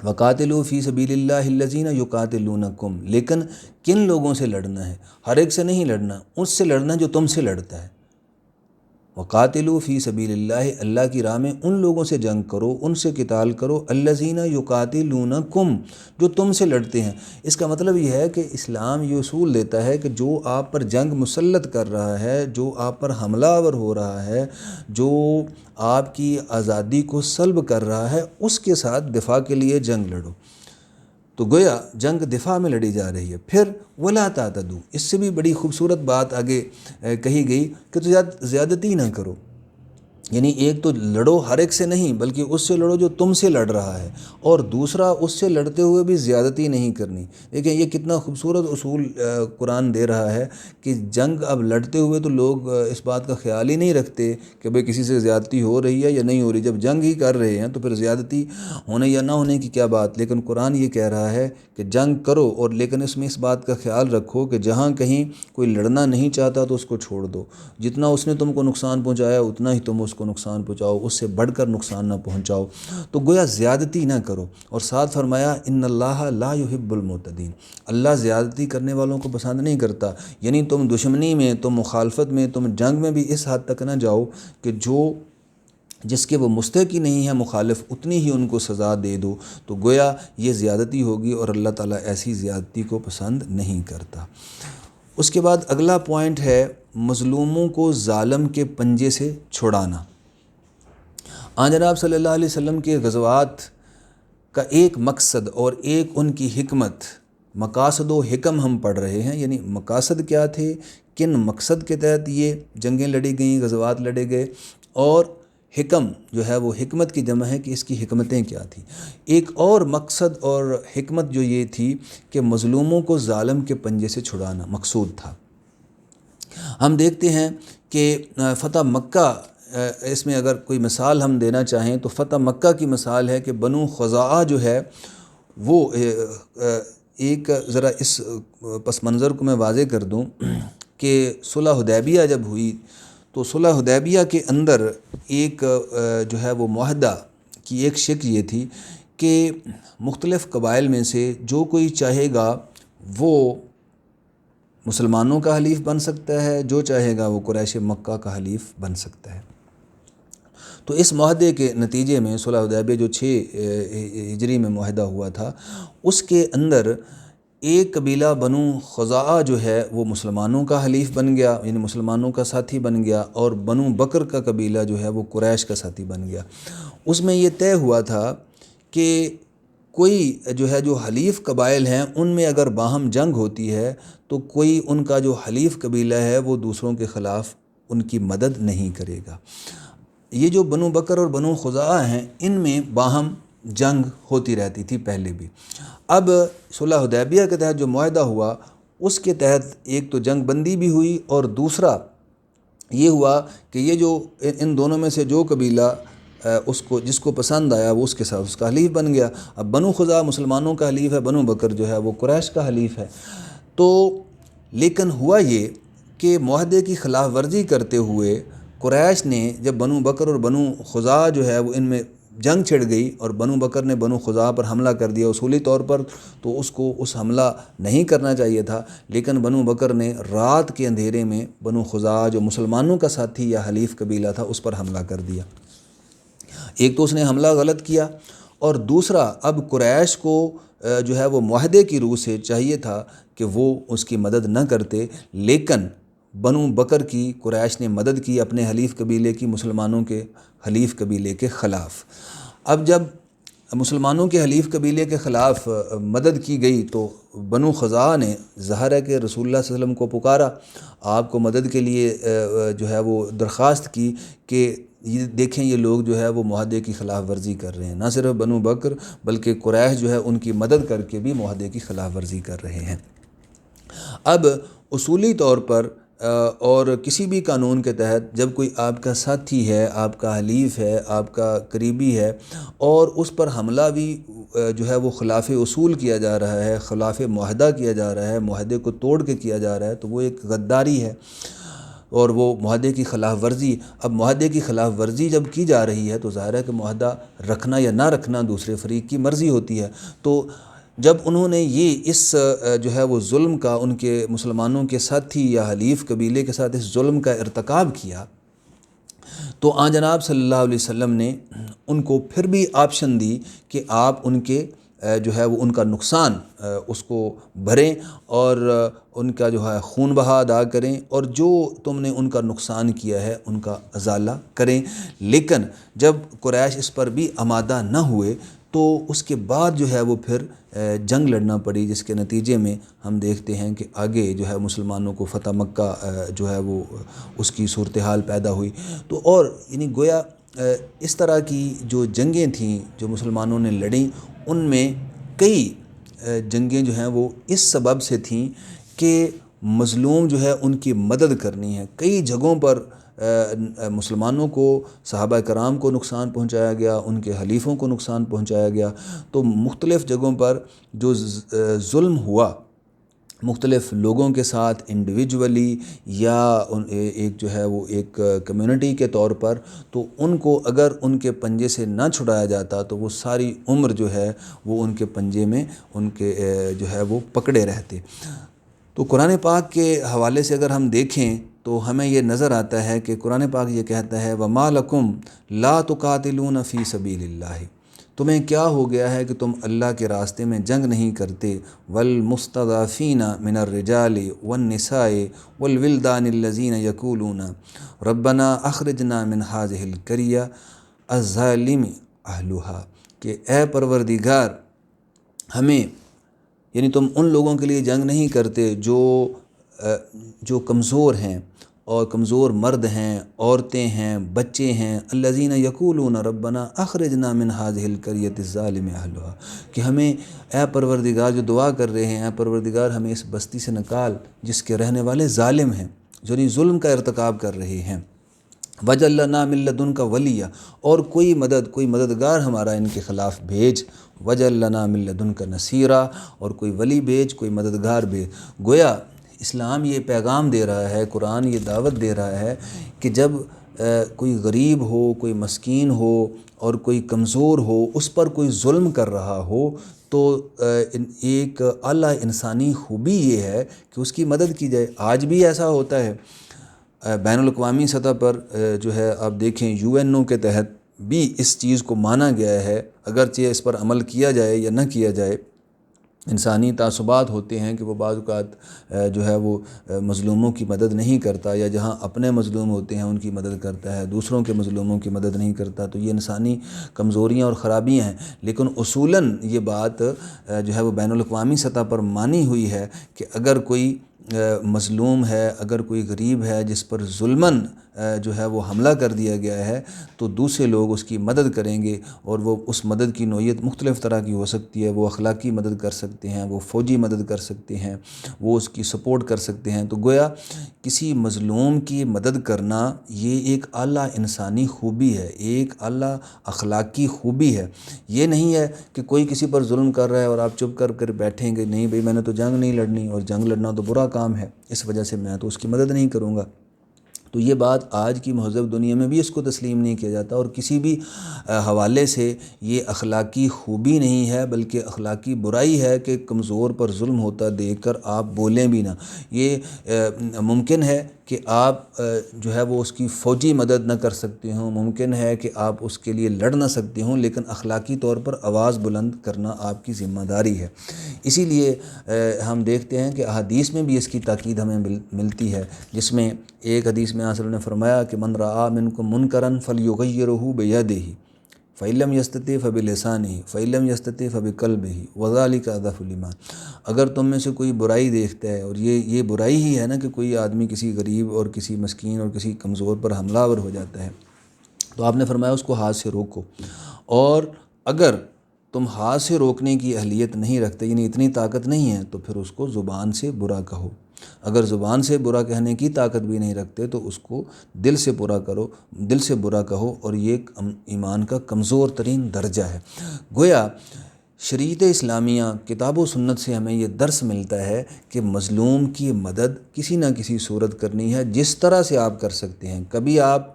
وَقَاتِلُوا فِي سَبِيلِ اللَّهِ الَّذِينَ يُقَاتِلُونَكُمْ، لیکن کن لوگوں سے لڑنا ہے؟ ہر ایک سے نہیں لڑنا، اس سے لڑنا جو تم سے لڑتا ہے۔ وَقَاتِلُوا فِي سَبِيلِ اللَّهِ، اللہ کی راہ میں ان لوگوں سے جنگ کرو، ان سے قتال کرو، الَّذِينَ يُقَاتِلُونَكُمْ، جو تم سے لڑتے ہیں۔ اس کا مطلب یہ ہے کہ اسلام یہ اصول دیتا ہے کہ جو آپ پر جنگ مسلط کر رہا ہے، جو آپ پر حملہ آور ہو رہا ہے، جو آپ کی آزادی کو سلب کر رہا ہے، اس کے ساتھ دفاع کے لیے جنگ لڑو۔ تو گویا جنگ دفاع میں لڑی جا رہی ہے۔ پھر وَلَا تَعْتَدُوا، اس سے بھی بڑی خوبصورت بات آگے کہی گئی کہ تو زیادتی نہ کرو، یعنی ایک تو لڑو ہر ایک سے نہیں، بلکہ اس سے لڑو جو تم سے لڑ رہا ہے، اور دوسرا اس سے لڑتے ہوئے بھی زیادتی نہیں کرنی۔ دیکھیں یہ کتنا خوبصورت اصول قرآن دے رہا ہے کہ جنگ اب لڑتے ہوئے تو لوگ اس بات کا خیال ہی نہیں رکھتے کہ بھئی کسی سے زیادتی ہو رہی ہے یا نہیں ہو رہی۔ جب جنگ ہی کر رہے ہیں تو پھر زیادتی ہونے یا نہ ہونے کی کیا بات، لیکن قرآن یہ کہہ رہا ہے کہ جنگ کرو، اور لیکن اس میں اس بات کا خیال رکھو کہ جہاں کہیں کوئی لڑنا نہیں چاہتا تو اس کو چھوڑ دو، جتنا اس نے تم کو نقصان پہنچایا اتنا ہی تم اس کو نقصان پہنچاؤ، اس سے بڑھ کر نقصان نہ پہنچاؤ۔ تو گویا زیادتی نہ کرو، اور ساتھ فرمایا ان اللہ لا يحب المعتدین، اللہ زیادتی کرنے والوں کو پسند نہیں کرتا۔ یعنی تم دشمنی میں، تم مخالفت میں، تم جنگ میں بھی اس حد تک نہ جاؤ کہ جس کے وہ مستحق ہی نہیں ہے مخالف، اتنی ہی ان کو سزا دے دو۔ تو گویا یہ زیادتی ہوگی، اور اللہ تعالیٰ ایسی زیادتی کو پسند نہیں کرتا۔ اس کے بعد اگلا پوائنٹ ہے مظلوموں کو ظالم کے پنجے سے چھڑانا۔ آن جناب صلی اللہ علیہ وسلم کے غزوات کا ایک مقصد اور ایک ان کی حکمت، مقاصد و حکم ہم پڑھ رہے ہیں، یعنی مقاصد کیا تھے، کن مقصد کے تحت یہ جنگیں لڑی گئیں، غزوات لڑے گئے، اور حکم جو ہے وہ حکمت کی جمع ہے کہ اس کی حکمتیں کیا تھیں۔ ایک اور مقصد اور حکمت جو یہ تھی کہ مظلوموں کو ظالم کے پنجے سے چھڑانا مقصود تھا۔ ہم دیکھتے ہیں کہ فتح مکہ، اس میں اگر کوئی مثال ہم دینا چاہیں تو فتح مکہ کی مثال ہے کہ بنو خزاعہ جو ہے وہ ایک ذرا اس پس منظر کو میں واضح کر دوں کہ صلح حدیبیہ جب ہوئی تو صلح حدیبیہ کے اندر ایک جو ہے وہ معاہدہ کی ایک شکل یہ تھی کہ مختلف قبائل میں سے جو کوئی چاہے گا وہ مسلمانوں کا حلیف بن سکتا ہے، جو چاہے گا وہ قریش مکہ کا حلیف بن سکتا ہے۔ تو اس معاہدے کے نتیجے میں صلح حدیبیہ جو 6 ہجری میں معاہدہ ہوا تھا، اس کے اندر ایک قبیلہ بنو خزاعہ جو ہے وہ مسلمانوں کا حلیف بن گیا، یعنی مسلمانوں کا ساتھی بن گیا، اور بنو بکر کا قبیلہ جو ہے وہ قریش کا ساتھی بن گیا۔ اس میں یہ طے ہوا تھا کہ کوئی جو ہے جو حلیف قبائل ہیں ان میں اگر باہم جنگ ہوتی ہے تو کوئی ان کا جو حلیف قبیلہ ہے وہ دوسروں کے خلاف ان کی مدد نہیں کرے گا۔ یہ جو بنو بکر اور بنو خزاعہ ہیں ان میں باہم جنگ ہوتی رہتی تھی پہلے بھی۔ اب صلح حدیبیہ کے تحت جو معاہدہ ہوا اس کے تحت ایک تو جنگ بندی بھی ہوئی، اور دوسرا یہ ہوا کہ یہ جو ان دونوں میں سے جو قبیلہ جس کو پسند آیا وہ اس کے ساتھ اس کا حلیف بن گیا۔ اب بنو خزاعہ مسلمانوں کا حلیف ہے، بنو بکر جو ہے وہ قریش کا حلیف ہے۔ تو لیکن ہوا یہ کہ معاہدے کی خلاف ورزی کرتے ہوئے قریش نے جب بنو بکر اور بنو خزاعہ جو ہے وہ ان میں جنگ چھڑ گئی اور بنو بکر نے بنو خزاعہ پر حملہ کر دیا، اصولی طور پر تو اس کو اس حملہ نہیں کرنا چاہیے تھا، لیکن بنو بکر نے رات کے اندھیرے میں بنو خزاعہ جو مسلمانوں کا ساتھی یا حلیف قبیلہ تھا اس پر حملہ کر دیا۔ ایک تو اس نے حملہ غلط کیا، اور دوسرا اب قریش کو جو ہے وہ معاہدے کی روح سے چاہیے تھا کہ وہ اس کی مدد نہ کرتے، لیکن بنو بکر کی قریش نے مدد کی اپنے حلیف قبیلے کی مسلمانوں کے حلیف قبیلے کے خلاف۔ اب جب مسلمانوں کے حلیف قبیلے کے خلاف مدد کی گئی تو بنو خزاعہ نے ظاہر ہے کہ رسول اللہ صلی اللہ علیہ وسلم کو پکارا، آپ کو مدد کے لیے جو ہے وہ درخواست کی کہ یہ دیکھیں یہ لوگ جو ہے وہ معاہدے کی خلاف ورزی کر رہے ہیں، نہ صرف بنو بکر بلکہ قریش جو ہے ان کی مدد کر کے بھی معاہدے کی خلاف ورزی کر رہے ہیں۔ اب اصولی طور پر اور کسی بھی قانون کے تحت جب کوئی آپ کا ساتھی ہے، آپ کا حلیف ہے، آپ کا قریبی ہے، اور اس پر حملہ بھی جو ہے وہ خلاف اصول کیا جا رہا ہے، خلاف معاہدہ کیا جا رہا ہے، معاہدے کو توڑ کے کیا جا رہا ہے، تو وہ ایک غداری ہے اور وہ معاہدے کی خلاف ورزی۔ اب معاہدے کی خلاف ورزی جب کی جا رہی ہے تو ظاہر ہے کہ معاہدہ رکھنا یا نہ رکھنا دوسرے فریق کی مرضی ہوتی ہے۔ تو جب انہوں نے یہ اس جو ہے وہ ظلم کا ان کے مسلمانوں کے ساتھی یا حلیف قبیلے کے ساتھ اس ظلم کا ارتکاب کیا، تو آن جناب صلی اللہ علیہ وسلم نے ان کو پھر بھی آپشن دی کہ آپ ان کے جو ہے وہ ان کا نقصان اس کو بھریں اور ان کا جو ہے خون بہا ادا کریں، اور جو تم نے ان کا نقصان کیا ہے ان کا ازالہ کریں۔ لیکن جب قریش اس پر بھی آمادہ نہ ہوئے تو اس کے بعد جو ہے وہ پھر جنگ لڑنا پڑی، جس کے نتیجے میں ہم دیکھتے ہیں کہ آگے جو ہے مسلمانوں کو فتح مکہ جو ہے وہ اس کی صورتحال پیدا ہوئی۔ تو اور یعنی گویا اس طرح کی جو جنگیں تھیں جو مسلمانوں نے لڑیں، ان میں کئی جنگیں جو ہیں وہ اس سبب سے تھیں کہ مظلوم جو ہے ان کی مدد کرنی ہے۔ کئی جگہوں پر مسلمانوں کو، صحابہ کرام کو نقصان پہنچایا گیا، ان کے حلیفوں کو نقصان پہنچایا گیا۔ تو مختلف جگہوں پر جو ظلم ہوا مختلف لوگوں کے ساتھ انڈیویجولی یا ایک جو ہے وہ ایک کمیونٹی کے طور پر، تو ان کو اگر ان کے پنجے سے نہ چھڑایا جاتا تو وہ ساری عمر جو ہے وہ ان کے پنجے میں ان کے جو ہے وہ پکڑے رہتے۔ تو قرآن پاک کے حوالے سے اگر ہم دیکھیں تو ہمیں یہ نظر آتا ہے کہ قرآن پاک یہ کہتا ہے وَمَا لَكُمْ لَا تُقَاتِلُونَ فِي سَبِيلِ اللَّهِ، تمہیں کیا ہو گیا ہے کہ تم اللہ کے راستے میں جنگ نہیں کرتے، وَالْمُسْتَضْعَفِينَ مِنَ الرِّجَالِ وَالنِّسَاءِ وَالْوِلْدَانِ الَّذِينَ يَقُولُونَ رَبَّنَا أَخْرِجْنَا مِنْ هَٰذِهِ الْقَرْيَةِ الظَّالِمِ أَهْلُهَا، کہ اے پروردگار ہمیں، یعنی تم ان لوگوں کے لیے جنگ نہیں کرتے جو کمزور ہیں اور کمزور مرد ہیں، عورتیں ہیں، بچے ہیں، الذین یقولون ربنا اخرجنا من هذه القریۃ الظالم اہلها، کہ ہمیں اے پروردگار جو دعا کر رہے ہیں، اے پروردگار ہمیں اس بستی سے نکال جس کے رہنے والے ظالم ہیں، جو ظلم کا ارتکاب کر رہے ہیں، وَجْعَل لَنَا مِن لَّدُنْكَ وَلِيًّا، اور کوئی مددگار ہمارا ان کے خلاف بھیج، وَجْعَل لَنَا مِن لَّدُنْكَ نَصِيرًا، اور کوئی ولی بھیج، کوئی مددگار بھیج۔ گویا اسلام یہ پیغام دے رہا ہے، قرآن یہ دعوت دے رہا ہے کہ جب کوئی غریب ہو، کوئی مسکین ہو اور کوئی کمزور ہو، اس پر کوئی ظلم کر رہا ہو، تو ایک اعلیٰ انسانی خوبی یہ ہے کہ اس کی مدد کی جائے۔ آج بھی ایسا ہوتا ہے، بین الاقوامی سطح پر جو ہے آپ دیکھیں UN کے تحت بھی اس چیز کو مانا گیا ہے، اگرچہ اس پر عمل کیا جائے یا نہ کیا جائے، انسانی تعصبات ہوتے ہیں کہ وہ بعض اوقات جو ہے وہ مظلوموں کی مدد نہیں کرتا، یا جہاں اپنے مظلوم ہوتے ہیں ان کی مدد کرتا ہے، دوسروں کے مظلوموں کی مدد نہیں کرتا، تو یہ انسانی کمزوریاں اور خرابیاں ہیں۔ لیکن اصولاً یہ بات جو ہے وہ بین الاقوامی سطح پر مانی ہوئی ہے کہ اگر کوئی مظلوم ہے، اگر کوئی غریب ہے جس پر ظلماً جو ہے وہ حملہ کر دیا گیا ہے، تو دوسرے لوگ اس کی مدد کریں گے، اور وہ اس مدد کی نوعیت مختلف طرح کی ہو سکتی ہے۔ وہ اخلاقی مدد کر سکتے ہیں، وہ فوجی مدد کر سکتے ہیں، وہ اس کی سپورٹ کر سکتے ہیں۔ تو گویا کسی مظلوم کی مدد کرنا یہ ایک اعلیٰ انسانی خوبی ہے، ایک اعلیٰ اخلاقی خوبی ہے۔ یہ نہیں ہے کہ کوئی کسی پر ظلم کر رہا ہے اور آپ چپ کر بیٹھیں گے، نہیں بھئی میں نے تو جنگ نہیں لڑنی، اور جنگ لڑنا تو برا کام ہے، اس وجہ سے میں تو اس کی مدد نہیں کروں گا۔ تو یہ بات آج کی مہذب دنیا میں بھی اس کو تسلیم نہیں کیا جاتا، اور کسی بھی حوالے سے یہ اخلاقی خوبی نہیں ہے بلکہ اخلاقی برائی ہے کہ کمزور پر ظلم ہوتا دیکھ کر آپ بولیں بھی نہ۔ یہ ممکن ہے کہ آپ جو ہے وہ اس کی فوجی مدد نہ کر سکتے ہوں، ممکن ہے کہ آپ اس کے لیے لڑ نہ سکتے ہوں، لیکن اخلاقی طور پر آواز بلند کرنا آپ کی ذمہ داری ہے۔ اسی لیے ہم دیکھتے ہیں کہ احادیث میں بھی اس کی تاکید ہمیں ملتی ہے، جس میں ایک حدیث میں آن نے فرمایا کہ من رآ منکم منکرا فلیغیرہ بیدہ فإن لم یستطع فبلسانہ فإن لم یستطع فبقلبہ وذلک اضعف الایمان۔ اگر تم میں سے کوئی برائی دیکھتا ہے، اور یہ برائی ہی ہے نا کہ کوئی آدمی کسی غریب اور کسی مسکین اور کسی کمزور پر حملہ آور ہو جاتا ہے، تو آپ نے فرمایا اس کو ہاتھ سے روکو، اور اگر تم ہاتھ سے روکنے کی اہلیت نہیں رکھتے، یعنی اتنی طاقت نہیں ہے، تو پھر اس کو زبان سے برا کہو۔ اگر زبان سے برا کہنے کی طاقت بھی نہیں رکھتے تو اس کو دل سے برا کہو، اور یہ ایمان کا کمزور ترین درجہ ہے۔ گویا شریعت اسلامیہ کتاب و سنت سے ہمیں یہ درس ملتا ہے کہ مظلوم کی مدد کسی نہ کسی صورت کرنی ہے، جس طرح سے آپ کر سکتے ہیں۔ کبھی آپ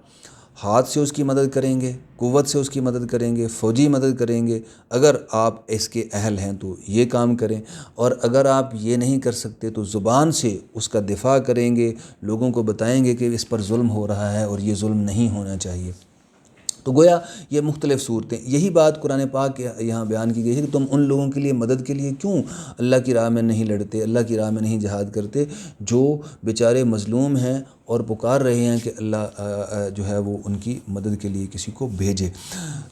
ہاتھ سے اس کی مدد کریں گے، قوت سے اس کی مدد کریں گے، فوجی مدد کریں گے، اگر آپ اس کے اہل ہیں تو یہ کام کریں، اور اگر آپ یہ نہیں کر سکتے تو زبان سے اس کا دفاع کریں گے، لوگوں کو بتائیں گے کہ اس پر ظلم ہو رہا ہے اور یہ ظلم نہیں ہونا چاہیے۔ تو گویا یہ مختلف صورتیں، یہی بات قرآن پاک یہاں بیان کی گئی ہے کہ تم ان لوگوں کے لیے مدد کے لیے کیوں اللہ کی راہ میں نہیں لڑتے، اللہ کی راہ میں نہیں جہاد کرتے، جو بیچارے مظلوم ہیں اور پکار رہے ہیں کہ اللہ جو ہے وہ ان کی مدد کے لیے کسی کو بھیجے۔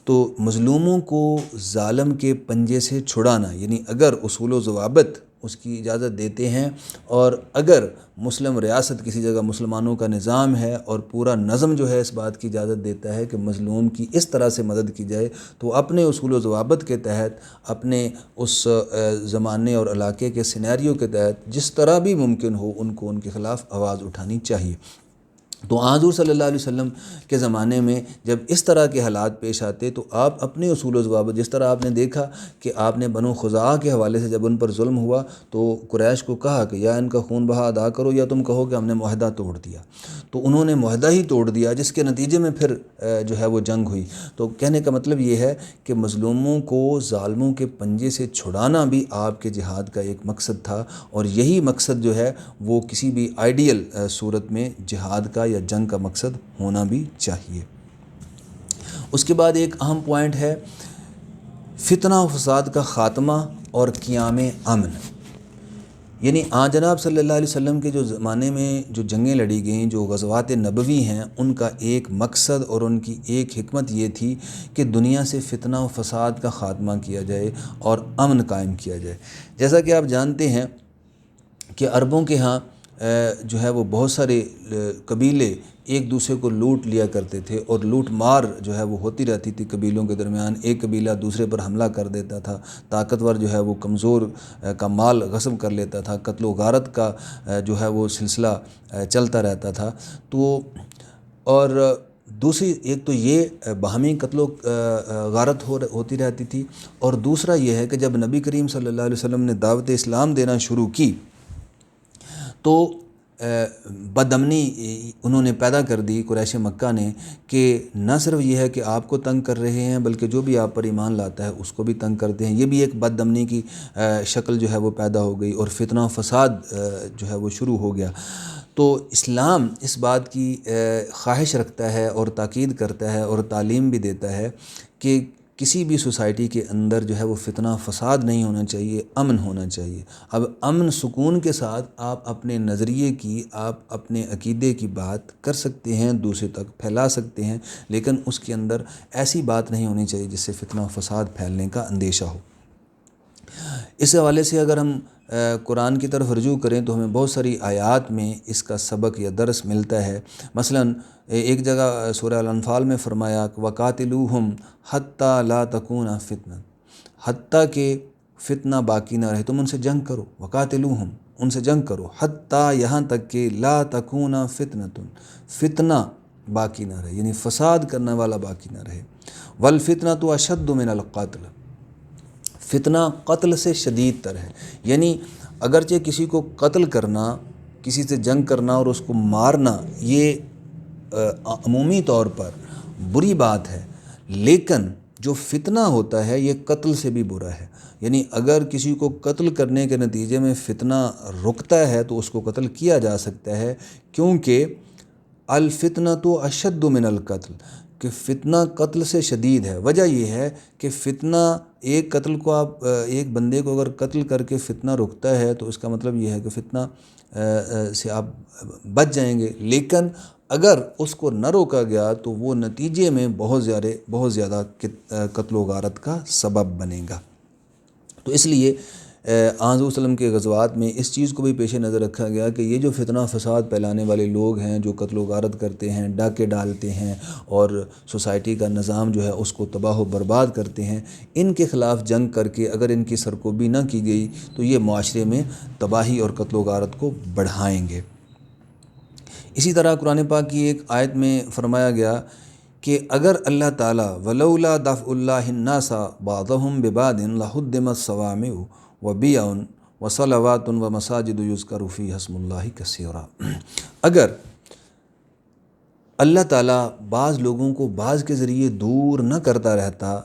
تو مظلوموں کو ظالم کے پنجے سے چھڑانا، یعنی اگر اصول و ضوابط اس کی اجازت دیتے ہیں، اور اگر مسلم ریاست کسی جگہ مسلمانوں کا نظام ہے اور پورا نظم جو ہے اس بات کی اجازت دیتا ہے کہ مظلوم کی اس طرح سے مدد کی جائے، تو اپنے اصول و ضوابط کے تحت، اپنے اس زمانے اور علاقے کے سینیریو کے تحت جس طرح بھی ممکن ہو ان کو ان کے خلاف آواز اٹھانی چاہیے۔ تو حضور صلی اللہ علیہ وسلم کے زمانے میں جب اس طرح کے حالات پیش آتے تو آپ اپنے اصول و ضوابط، جس طرح آپ نے دیکھا کہ آپ نے بنو خزاعہ کے حوالے سے جب ان پر ظلم ہوا تو قریش کو کہا کہ یا ان کا خون بہا ادا کرو یا تم کہو کہ ہم نے معاہدہ توڑ دیا، تو انہوں نے معاہدہ ہی توڑ دیا، جس کے نتیجے میں پھر جو ہے وہ جنگ ہوئی۔ تو کہنے کا مطلب یہ ہے کہ مظلوموں کو ظالموں کے پنجے سے چھڑانا بھی آپ کے جہاد کا ایک مقصد تھا، اور یہی مقصد جو ہے وہ کسی بھی آئیڈیل صورت میں جہاد کا یا جنگ کا مقصد ہونا بھی چاہیے۔ اس کے بعد ایک اہم پوائنٹ ہے فتنہ و فساد کا خاتمہ اور قیام امن، یعنی جناب صلی اللہ علیہ وسلم کے جو زمانے میں جو جنگیں لڑی گئیں، جو غزوات نبوی ہیں، ان کا ایک مقصد اور ان کی ایک حکمت یہ تھی کہ دنیا سے فتنہ و فساد کا خاتمہ کیا جائے اور امن قائم کیا جائے۔ جیسا کہ آپ جانتے ہیں کہ عربوں کے ہاں جو ہے وہ بہت سارے قبیلے ایک دوسرے کو لوٹ لیا کرتے تھے، اور لوٹ مار جو ہے وہ ہوتی رہتی تھی قبیلوں کے درمیان، ایک قبیلہ دوسرے پر حملہ کر دیتا تھا، طاقتور جو ہے وہ کمزور کا مال غصب کر لیتا تھا، قتل و غارت کا جو ہے وہ سلسلہ چلتا رہتا تھا۔ تو اور دوسری ایک تو یہ باہمی قتل و غارت ہوتی رہتی تھی، اور دوسرا یہ ہے کہ جب نبی کریم صلی اللہ علیہ وسلم نے دعوت اسلام دینا شروع کی تو بد امنی انہوں نے پیدا کر دی قریش مکہ نے، کہ نہ صرف یہ ہے کہ آپ کو تنگ کر رہے ہیں بلکہ جو بھی آپ پر ایمان لاتا ہے اس کو بھی تنگ کرتے ہیں۔ یہ بھی ایک بد امنی کی شکل جو ہے وہ پیدا ہو گئی، اور فتنہ و فساد جو ہے وہ شروع ہو گیا۔ تو اسلام اس بات کی خواہش رکھتا ہے اور تاکید کرتا ہے اور تعلیم بھی دیتا ہے کہ کسی بھی سوسائٹی کے اندر جو ہے وہ فتنہ فساد نہیں ہونا چاہیے، امن ہونا چاہیے۔ اب امن سکون کے ساتھ آپ اپنے نظریے کی، آپ اپنے عقیدے کی بات کر سکتے ہیں، دوسرے تک پھیلا سکتے ہیں، لیکن اس کے اندر ایسی بات نہیں ہونی چاہیے جس سے فتنہ و فساد پھیلنے کا اندیشہ ہو۔ اس حوالے سے اگر ہم قرآن کی طرف رجوع کریں تو ہمیں بہت ساری آیات میں اس کا سبق یا درس ملتا ہے۔ مثلاً ایک جگہ سورہ الانفال میں فرمایا وَقَاتِلُوهُمْ حَتَّى لَا تَكُونَ فِتْنَةٌ، حتیٰ کہ فتنہ باقی نہ رہے، تم ان سے جنگ کرو، وَقَاتِلُوهُمْ، ان سے جنگ کرو، حتیٰ یہاں تک کہ لَا تَكُونَ فِتْنَةٌ، فتنہ باقی نہ رہے، یعنی فساد کرنے والا باقی نہ رہے۔ وَالْفِتْنَةُ أَشَدُّ مِنَ الْقَتْلِ، فتنہ قتل سے شدید تر ہے، یعنی اگرچہ کسی کو قتل کرنا، کسی سے جنگ کرنا اور اس کو مارنا یہ عمومی طور پر بری بات ہے، لیکن جو فتنہ ہوتا ہے یہ قتل سے بھی برا ہے۔ یعنی اگر کسی کو قتل کرنے کے نتیجے میں فتنہ رکتا ہے تو اس کو قتل کیا جا سکتا ہے، کیونکہ الفتنۃ اشد من القتل، کہ فتنہ قتل سے شدید ہے۔ وجہ یہ ہے کہ فتنہ ایک قتل کو ایک بندے کو اگر قتل کر کے فتنہ رکتا ہے تو اس کا مطلب یہ ہے کہ فتنہ سے آپ بچ جائیں گے، لیکن اگر اس کو نہ روکا گیا تو وہ نتیجے میں بہت زیادہ قتل و غارت کا سبب بنے گا۔ تو اس لیے حضور وسلم کے غزوات میں اس چیز کو بھی پیش نظر رکھا گیا کہ یہ جو فتنہ فساد پھیلانے والے لوگ ہیں، جو قتل و غارت کرتے ہیں، ڈاکے ڈالتے ہیں اور سوسائٹی کا نظام جو ہے اس کو تباہ و برباد کرتے ہیں، ان کے خلاف جنگ کر کے اگر ان کی سرکوبی نہ کی گئی تو یہ معاشرے میں تباہی اور قتل و غارت کو بڑھائیں گے۔ اسی طرح قرآن پاک کی ایک آیت میں فرمایا گیا کہ اگر اللہ تعالیٰ ولولا دفع اللہ الناس بعضهم ببعض لہدمت الصوامع وبیع وصلوات ومساجد یذکر فیہا اسم اللہ کثیرا، اگر اللہ تعالیٰ بعض لوگوں کو بعض کے ذریعے دور نہ کرتا رہتا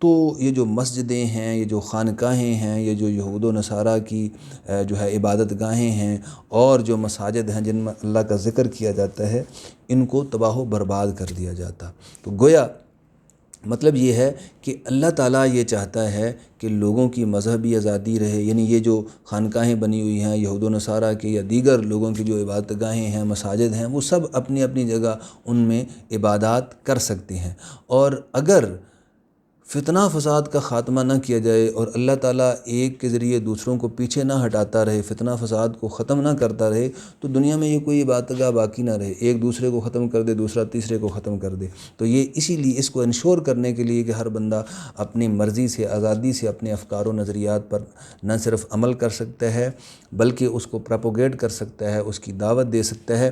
تو یہ جو مسجدیں ہیں، یہ جو خانقاہیں ہیں، یہ جو یہود و نصارہ کی جو ہے عبادت گاہیں ہیں اور جو مساجد ہیں جن میں اللہ کا ذکر کیا جاتا ہے، ان کو تباہ و برباد کر دیا جاتا۔ تو گویا مطلب یہ ہے کہ اللہ تعالیٰ یہ چاہتا ہے کہ لوگوں کی مذہبی آزادی رہے، یعنی یہ جو خانقاہیں بنی ہوئی ہیں یہود و نصارہ کے یا دیگر لوگوں کی جو عبادت گاہیں ہیں، مساجد ہیں، وہ سب اپنی اپنی جگہ ان میں عبادات کر سکتے ہیں، اور اگر فتنہ فساد کا خاتمہ نہ کیا جائے اور اللہ تعالیٰ ایک کے ذریعے دوسروں کو پیچھے نہ ہٹاتا رہے، فتنہ فساد کو ختم نہ کرتا رہے، تو دنیا میں یہ کوئی عبادت گاہ باقی نہ رہے، ایک دوسرے کو ختم کر دے، دوسرا تیسرے کو ختم کر دے۔ تو یہ اسی لیے اس کو انشور کرنے کے لیے کہ ہر بندہ اپنی مرضی سے، آزادی سے اپنے افکار و نظریات پر نہ صرف عمل کر سکتا ہے بلکہ اس کو پروپوگیٹ کر سکتا ہے، اس کی دعوت دے سکتا ہے،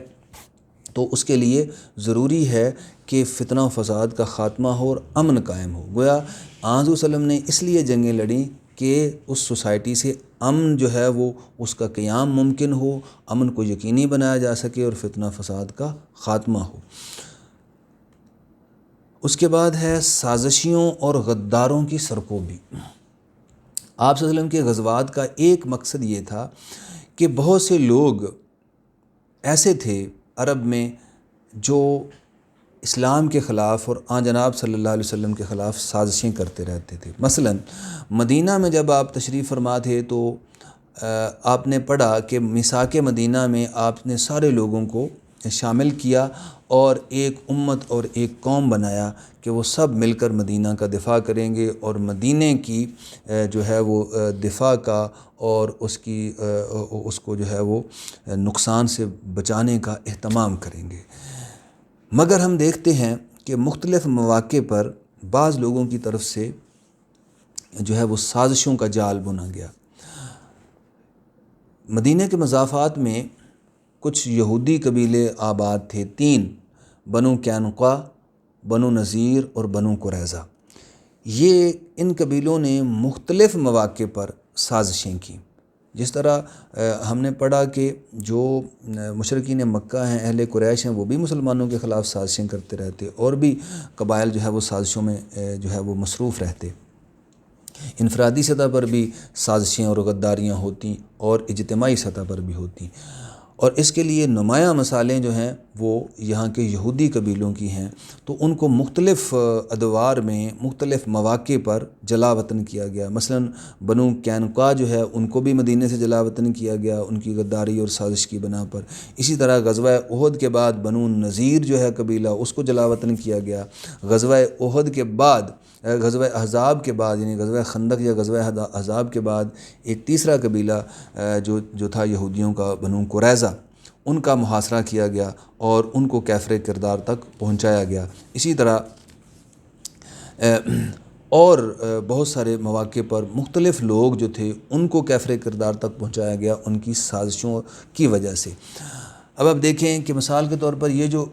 تو اس کے لیے ضروری ہے کہ فتنہ و فساد کا خاتمہ ہو اور امن قائم ہو۔ گویا حضور صلی اللہ علیہ وسلم نے اس لیے جنگیں لڑیں کہ اس سوسائٹی سے امن جو ہے وہ اس کا قیام ممکن ہو، امن کو یقینی بنایا جا سکے اور فتنہ فساد کا خاتمہ ہو۔ اس کے بعد ہے سازشیوں اور غداروں کی سرکوبی۔ آپ صلی اللہ علیہ وسلم کے غزوات کا ایک مقصد یہ تھا کہ بہت سے لوگ ایسے تھے عرب میں جو اسلام کے خلاف اور آن جناب صلی اللہ علیہ وسلم کے خلاف سازشیں کرتے رہتے تھے۔ مثلا مدینہ میں جب آپ تشریف فرما تھے تو آپ نے پڑھا کہ میثاق مدینہ میں آپ نے سارے لوگوں کو شامل کیا اور ایک امت اور ایک قوم بنایا کہ وہ سب مل کر مدینہ کا دفاع کریں گے اور مدینہ کی جو ہے وہ دفاع کا اور اس کو جو ہے وہ نقصان سے بچانے کا اہتمام کریں گے۔ مگر ہم دیکھتے ہیں کہ مختلف مواقع پر بعض لوگوں کی طرف سے جو ہے وہ سازشوں کا جال بنا گیا۔ مدینہ کے مضافات میں کچھ یہودی قبیلے آباد تھے، 3، بنو قینقاع، بنو نذیر اور بنو قریظہ۔ یہ ان قبیلوں نے مختلف مواقع پر سازشیں کی۔ جس طرح ہم نے پڑھا کہ جو مشرکین مکہ ہیں، اہل قریش ہیں، وہ بھی مسلمانوں کے خلاف سازشیں کرتے رہتے، اور بھی قبائل جو ہے وہ سازشوں میں جو ہے وہ مصروف رہتے۔ انفرادی سطح پر بھی سازشیں اور غداریاں ہوتی اور اجتماعی سطح پر بھی ہوتی، اور اس کے لیے نمایاں مثالیں جو ہیں وہ یہاں کے یہودی قبیلوں کی ہیں۔ تو ان کو مختلف ادوار میں مختلف مواقع پر جلا وطن کیا گیا۔ مثلا بنو قینقاع جو ہے ان کو بھی مدینے سے جلا وطن کیا گیا ان کی غداری اور سازش کی بنا پر۔ اسی طرح غزوہ احد کے بعد بنو نذیر جو ہے قبیلہ، اس کو جلا وطن کیا گیا۔ غزوہ احد کے بعد، غزوہ احزاب کے بعد، یعنی غزوہ خندق یا غزوہ احزاب کے بعد ایک تیسرا قبیلہ جو تھا یہودیوں کا، بنو قریظہ، ان کا محاصرہ کیا گیا اور ان کو کیفر کردار تک پہنچایا گیا۔ اسی طرح اور بہت سارے مواقع پر مختلف لوگ جو تھے ان کو کیفر کردار تک پہنچایا گیا ان کی سازشوں کی وجہ سے۔ اب آپ دیکھیں کہ مثال کے طور پر یہ جو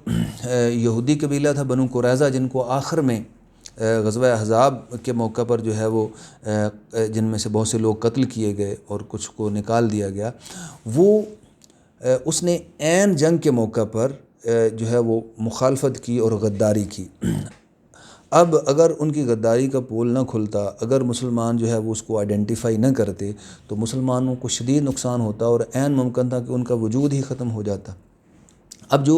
یہودی قبیلہ تھا بنو قریظہ، جن کو آخر میں غزوہ احزاب کے موقع پر جو ہے وہ جن میں سے بہت سے لوگ قتل کیے گئے اور کچھ کو نکال دیا گیا، وہ اس نے عین جنگ کے موقع پر جو ہے وہ مخالفت کی اور غداری کی۔ اب اگر ان کی غداری کا پول نہ کھلتا، اگر مسلمان جو ہے وہ اس کو آئیڈینٹیفائی نہ کرتے، تو مسلمانوں کو شدید نقصان ہوتا اور عین ممکن تھا کہ ان کا وجود ہی ختم ہو جاتا۔ اب جو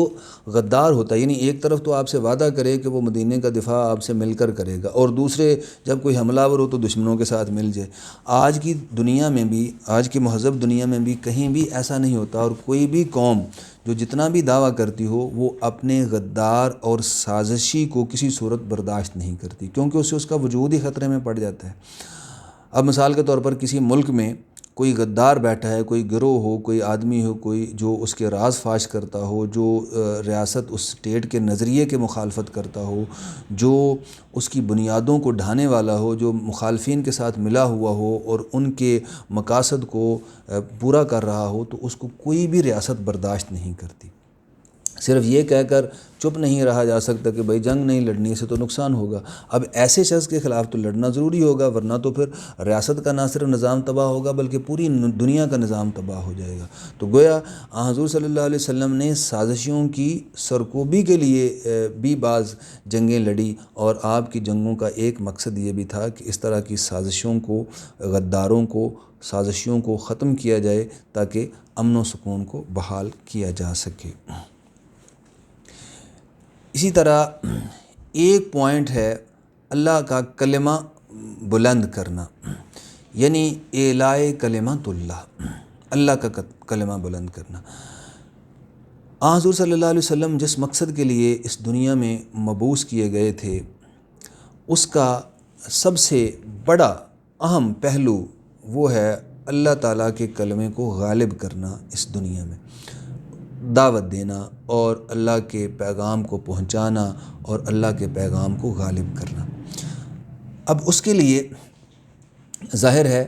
غدار ہوتا ہے، یعنی ایک طرف تو آپ سے وعدہ کرے کہ وہ مدینے کا دفاع آپ سے مل کر کرے گا، اور دوسرے جب کوئی حملہ آور ہو تو دشمنوں کے ساتھ مل جائے۔ آج کی دنیا میں بھی، آج کی مہذب دنیا میں بھی کہیں بھی ایسا نہیں ہوتا، اور کوئی بھی قوم جو جتنا بھی دعویٰ کرتی ہو وہ اپنے غدار اور سازشی کو کسی صورت برداشت نہیں کرتی، کیونکہ اس سے اس کا وجود ہی خطرے میں پڑ جاتا ہے۔ اب مثال کے طور پر کسی ملک میں کوئی غدار بیٹھا ہے، کوئی گروہ ہو، کوئی آدمی ہو، کوئی جو اس کے راز فاش کرتا ہو، جو ریاست اس اسٹیٹ کے نظریے کے مخالفت کرتا ہو، جو اس کی بنیادوں کو ڈھانے والا ہو، جو مخالفین کے ساتھ ملا ہوا ہو اور ان کے مقاصد کو پورا کر رہا ہو، تو اس کو کوئی بھی ریاست برداشت نہیں کرتی۔ صرف یہ کہہ کر چپ نہیں رہا جا سکتا کہ بھائی جنگ نہیں لڑنی، سے تو نقصان ہوگا۔ اب ایسے شخص کے خلاف تو لڑنا ضروری ہوگا، ورنہ تو پھر ریاست کا نہ صرف نظام تباہ ہوگا بلکہ پوری دنیا کا نظام تباہ ہو جائے گا۔ تو گویا حضور صلی اللہ علیہ وسلم نے سازشوں کی سرکوبی کے لیے بھی بعض جنگیں لڑی، اور آپ کی جنگوں کا ایک مقصد یہ بھی تھا کہ اس طرح کی سازشوں کو، غداروں کو، سازشیوں کو ختم کیا جائے تاکہ امن و سکون کو بحال کیا جا سکے۔ اسی طرح ایک پوائنٹ ہے اللہ کا کلمہ بلند کرنا، یعنی اعلاء کلمۃ اللہ، اللہ کا کلمہ بلند کرنا۔ حضور صلی اللہ علیہ وسلم جس مقصد کے لیے اس دنیا میں مبعوث کیے گئے تھے، اس کا سب سے بڑا اہم پہلو وہ ہے اللہ تعالیٰ کے کلمے کو غالب کرنا اس دنیا میں، دعوت دینا اور اللہ کے پیغام کو پہنچانا اور اللہ کے پیغام کو غالب کرنا۔ اب اس کے لیے ظاہر ہے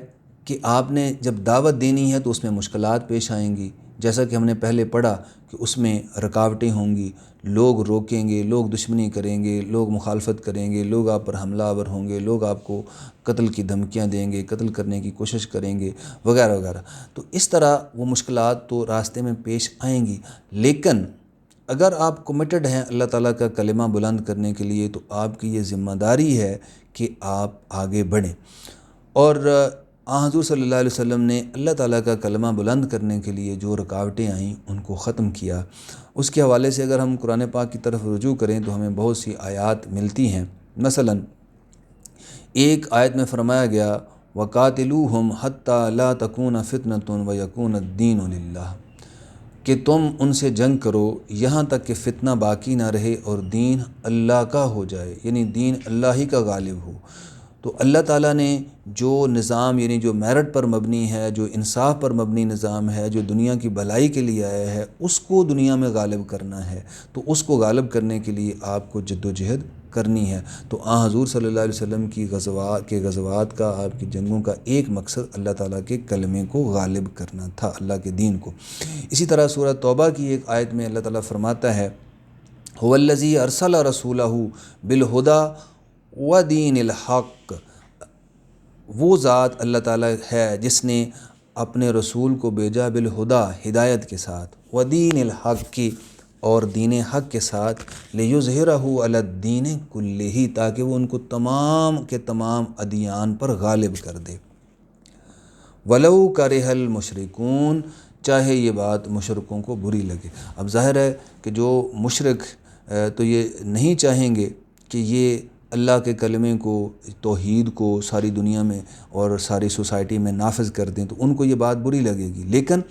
کہ آپ نے جب دعوت دینی ہے تو اس میں مشکلات پیش آئیں گی، جیسا کہ ہم نے پہلے پڑھا کہ اس میں رکاوٹیں ہوں گی، لوگ روکیں گے، لوگ دشمنی کریں گے، لوگ مخالفت کریں گے، لوگ آپ پر حملہ آور ہوں گے، لوگ آپ کو قتل کی دھمکیاں دیں گے، قتل کرنے کی کوشش کریں گے، وغیرہ وغیرہ۔ تو اس طرح وہ مشکلات تو راستے میں پیش آئیں گی، لیکن اگر آپ کمیٹڈ ہیں اللہ تعالیٰ کا کلمہ بلند کرنے کے لیے، تو آپ کی یہ ذمہ داری ہے کہ آپ آگے بڑھیں۔ اور حضور صلی اللہ علیہ وسلم نے اللہ تعالیٰ کا کلمہ بلند کرنے کے لیے جو رکاوٹیں آئیں ان کو ختم کیا۔ اس کے حوالے سے اگر ہم قرآن پاک کی طرف رجوع کریں تو ہمیں بہت سی آیات ملتی ہیں۔ مثلا ایک آیت میں فرمایا گیا وَقَاتِلُوهُمْ حَتَّى لَا تَكُونَ فِتْنَةٌ وَيَكُونَ الدِّينُ لِلَّهِ، کہ تم ان سے جنگ کرو یہاں تک کہ فتنہ باقی نہ رہے اور دین اللہ کا ہو جائے، یعنی دین اللہ ہی کا غالب ہو۔ تو اللہ تعالیٰ نے جو نظام، یعنی جو میرٹ پر مبنی ہے، جو انصاف پر مبنی نظام ہے، جو دنیا کی بھلائی کے لیے آیا ہے، اس کو دنیا میں غالب کرنا ہے۔ تو اس کو غالب کرنے کے لیے آپ کو جد و جہد کرنی ہے۔ تو حضور صلی اللہ علیہ وسلم کی غزوات کا، آپ کی جنگوں کا ایک مقصد اللہ تعالیٰ کے کلمے کو غالب کرنا تھا، اللہ کے دین کو۔ اسی طرح سورہ توبہ کی ایک آیت میں اللہ تعالیٰ فرماتا ہے هُوَ الَّذِي أَرْسَلَ رَسُولَهُ بِالْهُدَى وَدِينِ الْحَقِّ، وہ ذات اللہ تعالیٰ ہے جس نے اپنے رسول کو بھیجا بالہدا، ہدایت کے ساتھ، ودین الحق کی، اور دین حق کے ساتھ، لیظہرہ علی الدین کلہ، تاکہ وہ ان کو تمام کے تمام ادیان پر غالب کر دے۔ ولو کرہ المشرکون، چاہے یہ بات مشرکوں کو بری لگے۔ اب ظاہر ہے کہ جو مشرک تو یہ نہیں چاہیں گے کہ یہ اللہ کے کلمے کو، توحید کو ساری دنیا میں اور ساری سوسائٹی میں نافذ کر دیں، تو ان کو یہ بات بری لگے گی۔ لیکن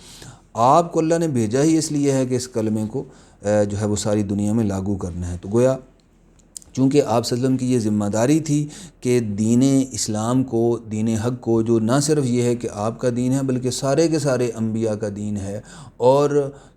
آپ کو اللہ نے بھیجا ہی اس لیے ہے کہ اس کلمے کو جو ہے وہ ساری دنیا میں لاگو کرنا ہے۔ تو گویا چونکہ آپ صلی اللہ علیہ وسلم کی یہ ذمہ داری تھی کہ دین اسلام کو، دین حق کو، جو نہ صرف یہ ہے کہ آپ کا دین ہے بلکہ سارے کے سارے انبیاء کا دین ہے، اور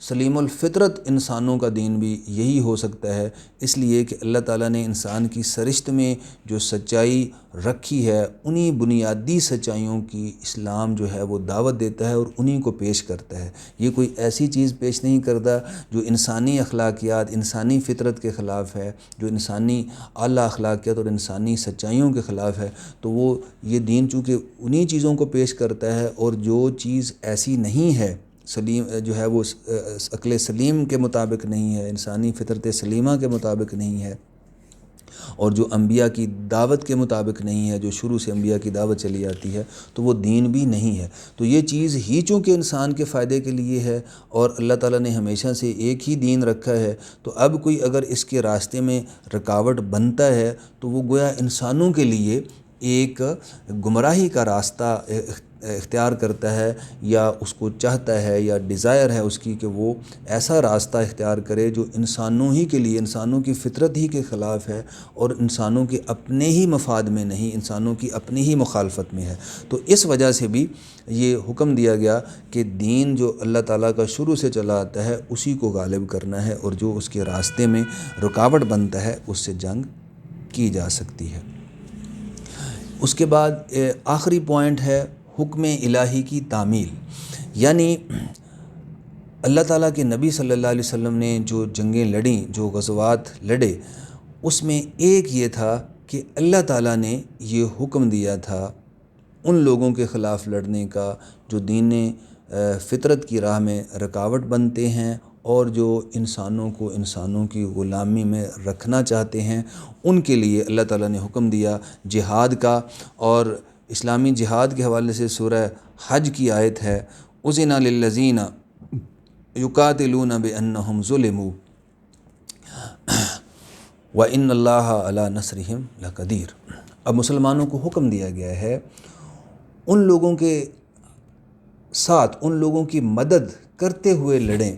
سلیم الفطرت انسانوں کا دین بھی یہی ہو سکتا ہے، اس لیے کہ اللہ تعالیٰ نے انسان کی سرشت میں جو سچائی رکھی ہے، انہی بنیادی سچائیوں کی اسلام جو ہے وہ دعوت دیتا ہے اور انہی کو پیش کرتا ہے۔ یہ کوئی ایسی چیز پیش نہیں کرتا جو انسانی اخلاقیات، انسانی فطرت کے خلاف ہے، جو انسانی اعلیٰ اخلاقیات اور انسانی سچائیوں کے خلاف ہے۔ تو وہ یہ دین چونکہ انہی چیزوں کو پیش کرتا ہے، اور جو چیز ایسی نہیں ہے سلیم جو ہے وہ عقل سلیم کے مطابق نہیں ہے، انسانی فطرت سلیمہ کے مطابق نہیں ہے، اور جو انبیاء کی دعوت کے مطابق نہیں ہے، جو شروع سے انبیاء کی دعوت چلی آتی ہے، تو وہ دین بھی نہیں ہے۔ تو یہ چیز ہی چونکہ انسان کے فائدے کے لیے ہے اور اللہ تعالیٰ نے ہمیشہ سے ایک ہی دین رکھا ہے، تو اب کوئی اگر اس کے راستے میں رکاوٹ بنتا ہے تو وہ گویا انسانوں کے لیے ایک گمراہی کا راستہ اختیار کرتا ہے، یا اس کو چاہتا ہے یا ڈیزائر ہے اس کی کہ وہ ایسا راستہ اختیار کرے جو انسانوں ہی کے لیے، انسانوں کی فطرت ہی کے خلاف ہے اور انسانوں کے اپنے ہی مفاد میں نہیں، انسانوں کی اپنی ہی مخالفت میں ہے۔ تو اس وجہ سے بھی یہ حکم دیا گیا کہ دین جو اللہ تعالیٰ کا شروع سے چلا آتا ہے اسی کو غالب کرنا ہے، اور جو اس کے راستے میں رکاوٹ بنتا ہے اس سے جنگ کی جا سکتی ہے۔ اس کے بعد آخری پوائنٹ ہے حکم الہی کی تعمیل، یعنی اللہ تعالیٰ کے نبی صلی اللہ علیہ وسلم نے جو جنگیں لڑیں، جو غزوات لڑے، اس میں ایک یہ تھا کہ اللہ تعالیٰ نے یہ حکم دیا تھا ان لوگوں کے خلاف لڑنے کا جو دین فطرت کی راہ میں رکاوٹ بنتے ہیں اور جو انسانوں کو انسانوں کی غلامی میں رکھنا چاہتے ہیں، ان کے لیے اللہ تعالیٰ نے حکم دیا جہاد کا۔ اور اسلامی جہاد کے حوالے سے سورہ حج کی آیت ہے اذن للذین یقاتلون بانہم ظلموا وان اللہ علی نصرہم لقدیر۔ اب مسلمانوں کو حکم دیا گیا ہے ان لوگوں کے ساتھ، ان لوگوں کی مدد کرتے ہوئے لڑیں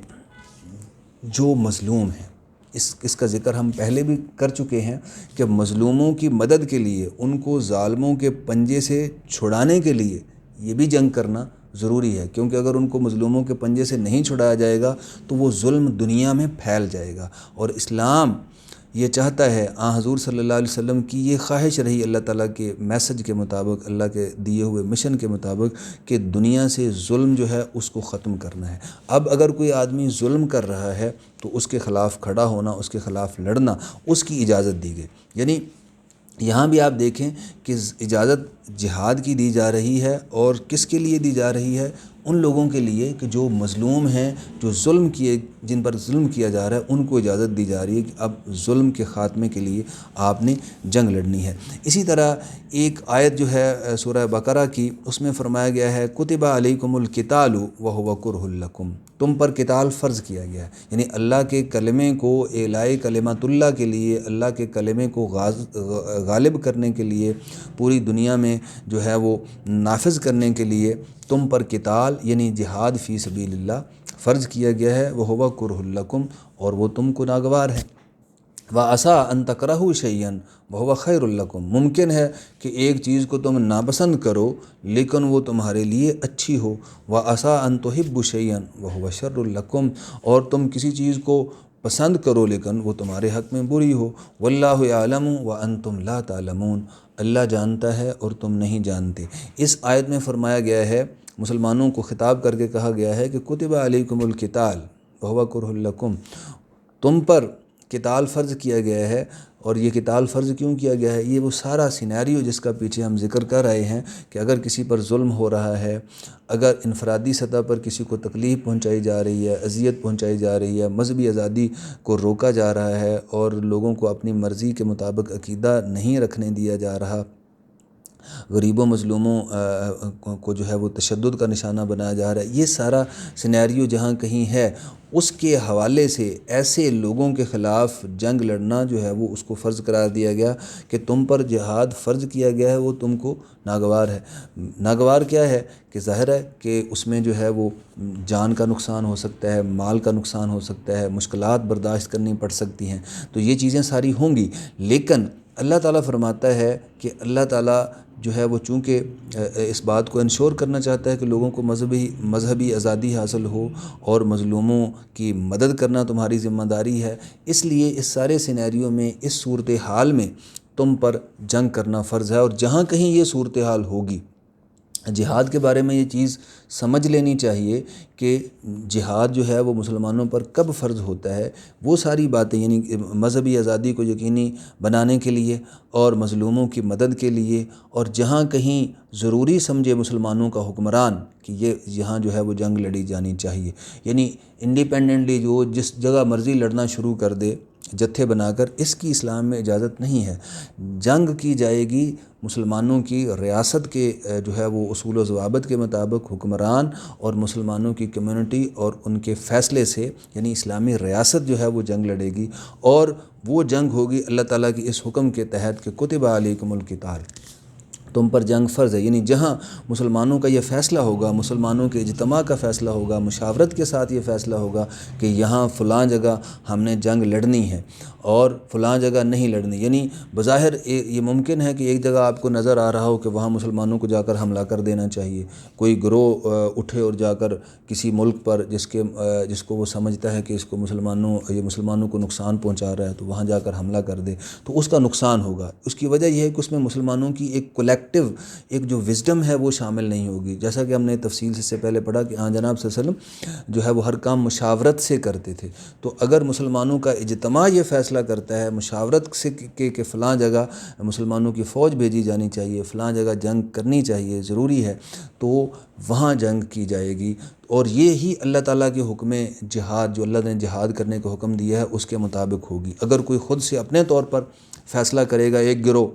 جو مظلوم ہیں۔ اس کا ذکر ہم پہلے بھی کر چکے ہیں کہ مظلوموں کی مدد کے لیے، ان کو ظالموں کے پنجے سے چھڑانے کے لیے یہ بھی جنگ کرنا ضروری ہے، کیونکہ اگر ان کو مظلوموں کے پنجے سے نہیں چھڑایا جائے گا تو وہ ظلم دنیا میں پھیل جائے گا۔ اور اسلام یہ چاہتا ہے، حضور صلی اللہ علیہ وسلم کی یہ خواہش رہی اللہ تعالیٰ کے میسج کے مطابق، اللہ کے دیے ہوئے مشن کے مطابق، کہ دنیا سے ظلم جو ہے اس کو ختم کرنا ہے۔ اب اگر کوئی آدمی ظلم کر رہا ہے تو اس کے خلاف کھڑا ہونا، اس کے خلاف لڑنا، اس کی اجازت دی گئی۔ یعنی یہاں بھی آپ دیکھیں کہ اجازت جہاد کی دی جا رہی ہے، اور کس کے لیے دی جا رہی ہے؟ ان لوگوں کے لیے کہ جو مظلوم ہیں، جو جن پر ظلم کیا جا رہا ہے، ان کو اجازت دی جا رہی ہے کہ اب ظلم کے خاتمے کے لیے آپ نے جنگ لڑنی ہے۔ اسی طرح ایک آیت جو ہے سورہ بقرہ کی، اس میں فرمایا گیا ہے کتب علیکم القتال وہو کرہ لکم، تم پر قتال فرض کیا گیا ہے، یعنی اللہ کے کلمے کو اعلاء کلمت اللہ کے لیے، اللہ کے کلمے کو غالب کرنے کے لیے، پوری دنیا میں جو ہے وہ نافذ کرنے کے لیے تم پر قتال یعنی جہاد فی سبیل اللہ فرض کیا گیا ہے، وہو کرہ لکم، اور وہ تم کو ناگوار ہے۔ وَعَسَىٰ أَن تَكْرَهُوا شَيْئًا وَهُوَ خَيْرٌ لَكُمْ، ممکن ہے کہ ایک چیز کو تم ناپسند کرو لیکن وہ تمہارے لیے اچھی ہو۔ وَعَسَىٰ أَن تُحِبُّوا شَيْئًا وَهُوَ شَرٌّ لَكُمْ، اور تم کسی چیز کو پسند کرو لیکن وہ تمہارے حق میں بری ہو۔ وَاللَّهُ يَعْلَمُ وَأَنْتُمْ لَا تَعْلَمُونَ، اللہ جانتا ہے اور تم نہیں جانتے۔ اس آیت میں فرمایا گیا ہے، مسلمانوں کو خطاب کر کے کہا گیا ہے کہ کتب علیکم القتال وہو کرہ لکم، تم پر قتال فرض کیا گیا ہے۔ اور یہ قتال فرض کیوں کیا گیا ہے؟ یہ وہ سارا سینیریو جس کا پیچھے ہم ذکر کر رہے ہیں کہ اگر کسی پر ظلم ہو رہا ہے، اگر انفرادی سطح پر کسی کو تکلیف پہنچائی جا رہی ہے، اذیت پہنچائی جا رہی ہے، مذہبی آزادی کو روکا جا رہا ہے، اور لوگوں کو اپنی مرضی کے مطابق عقیدہ نہیں رکھنے دیا جا رہا، غریبوں مظلوموں کو جو ہے وہ تشدد کا نشانہ بنایا جا رہا ہے، یہ سارا سینیریو جہاں کہیں ہے، اس کے حوالے سے ایسے لوگوں کے خلاف جنگ لڑنا جو ہے وہ اس کو فرض قرار دیا گیا کہ تم پر جہاد فرض کیا گیا ہے، وہ تم کو ناگوار ہے۔ ناگوار کیا ہے کہ ظاہر ہے کہ اس میں جو ہے وہ جان کا نقصان ہو سکتا ہے، مال کا نقصان ہو سکتا ہے، مشکلات برداشت کرنی پڑ سکتی ہیں، تو یہ چیزیں ساری ہوں گی۔ لیکن اللہ تعالیٰ فرماتا ہے کہ اللہ تعالیٰ جو ہے وہ چونکہ اس بات کو انشور کرنا چاہتا ہے کہ لوگوں کو مذہبی آزادی حاصل ہو اور مظلوموں کی مدد کرنا تمہاری ذمہ داری ہے، اس لیے اس سارے سینیریو میں، اس صورتحال میں تم پر جنگ کرنا فرض ہے۔ اور جہاں کہیں یہ صورتحال ہوگی، جہاد کے بارے میں یہ چیز سمجھ لینی چاہیے کہ جہاد جو ہے وہ مسلمانوں پر کب فرض ہوتا ہے۔ وہ ساری باتیں یعنی مذہبی آزادی کو یقینی بنانے کے لیے اور مظلوموں کی مدد کے لیے، اور جہاں کہیں ضروری سمجھے مسلمانوں کا حکمران کہ یہاں جو ہے وہ جنگ لڑی جانی چاہیے، یعنی انڈیپینڈنٹلی جو جس جگہ مرضی لڑنا شروع کر دے جتھے بنا کر، اس کی اسلام میں اجازت نہیں ہے۔ جنگ کی جائے گی مسلمانوں کی ریاست کے جو ہے وہ اصول و ضوابط کے مطابق، حکمران اور مسلمانوں کی کمیونٹی اور ان کے فیصلے سے، یعنی اسلامی ریاست جو ہے وہ جنگ لڑے گی، اور وہ جنگ ہوگی اللہ تعالیٰ کی اس حکم کے تحت کہ کتب علیکم القتال، تم پر جنگ فرض ہے۔ یعنی جہاں مسلمانوں کا یہ فیصلہ ہوگا، مسلمانوں کے اجتماع کا فیصلہ ہوگا، مشاورت کے ساتھ یہ فیصلہ ہوگا کہ یہاں فلاں جگہ ہم نے جنگ لڑنی ہے اور فلاں جگہ نہیں لڑنی، یعنی بظاہر یہ ممکن ہے کہ ایک جگہ آپ کو نظر آ رہا ہو کہ وہاں مسلمانوں کو جا کر حملہ کر دینا چاہیے، کوئی گروہ اٹھے اور جا کر کسی ملک پر جس کو وہ سمجھتا ہے کہ اس کو مسلمانوں کو نقصان پہنچا رہا ہے، تو وہاں جا کر حملہ کر دے، تو اس کا نقصان ہوگا۔ اس کی وجہ یہ ہے کہ اس میں مسلمانوں کی ایک ایک جو وزڈم ہے وہ شامل نہیں ہوگی، جیسا کہ ہم نے تفصیل سے پہلے پڑھا کہ جناب صلی اللہ علیہ وسلم جو ہے وہ ہر کام مشاورت سے کرتے تھے۔ تو اگر مسلمانوں کا اجتماع یہ فیصلہ کرتا ہے مشاورت سے کہ فلاں جگہ مسلمانوں کی فوج بھیجی جانی چاہیے، فلاں جگہ جنگ کرنی چاہیے، ضروری ہے، تو وہاں جنگ کی جائے گی، اور یہی اللہ تعالیٰ کے حکم جہاد جو اللہ نے جہاد کرنے کا حکم دیا ہے اس کے مطابق ہوگی۔ اگر کوئی خود سے اپنے طور پر فیصلہ کرے گا، ایک گروہ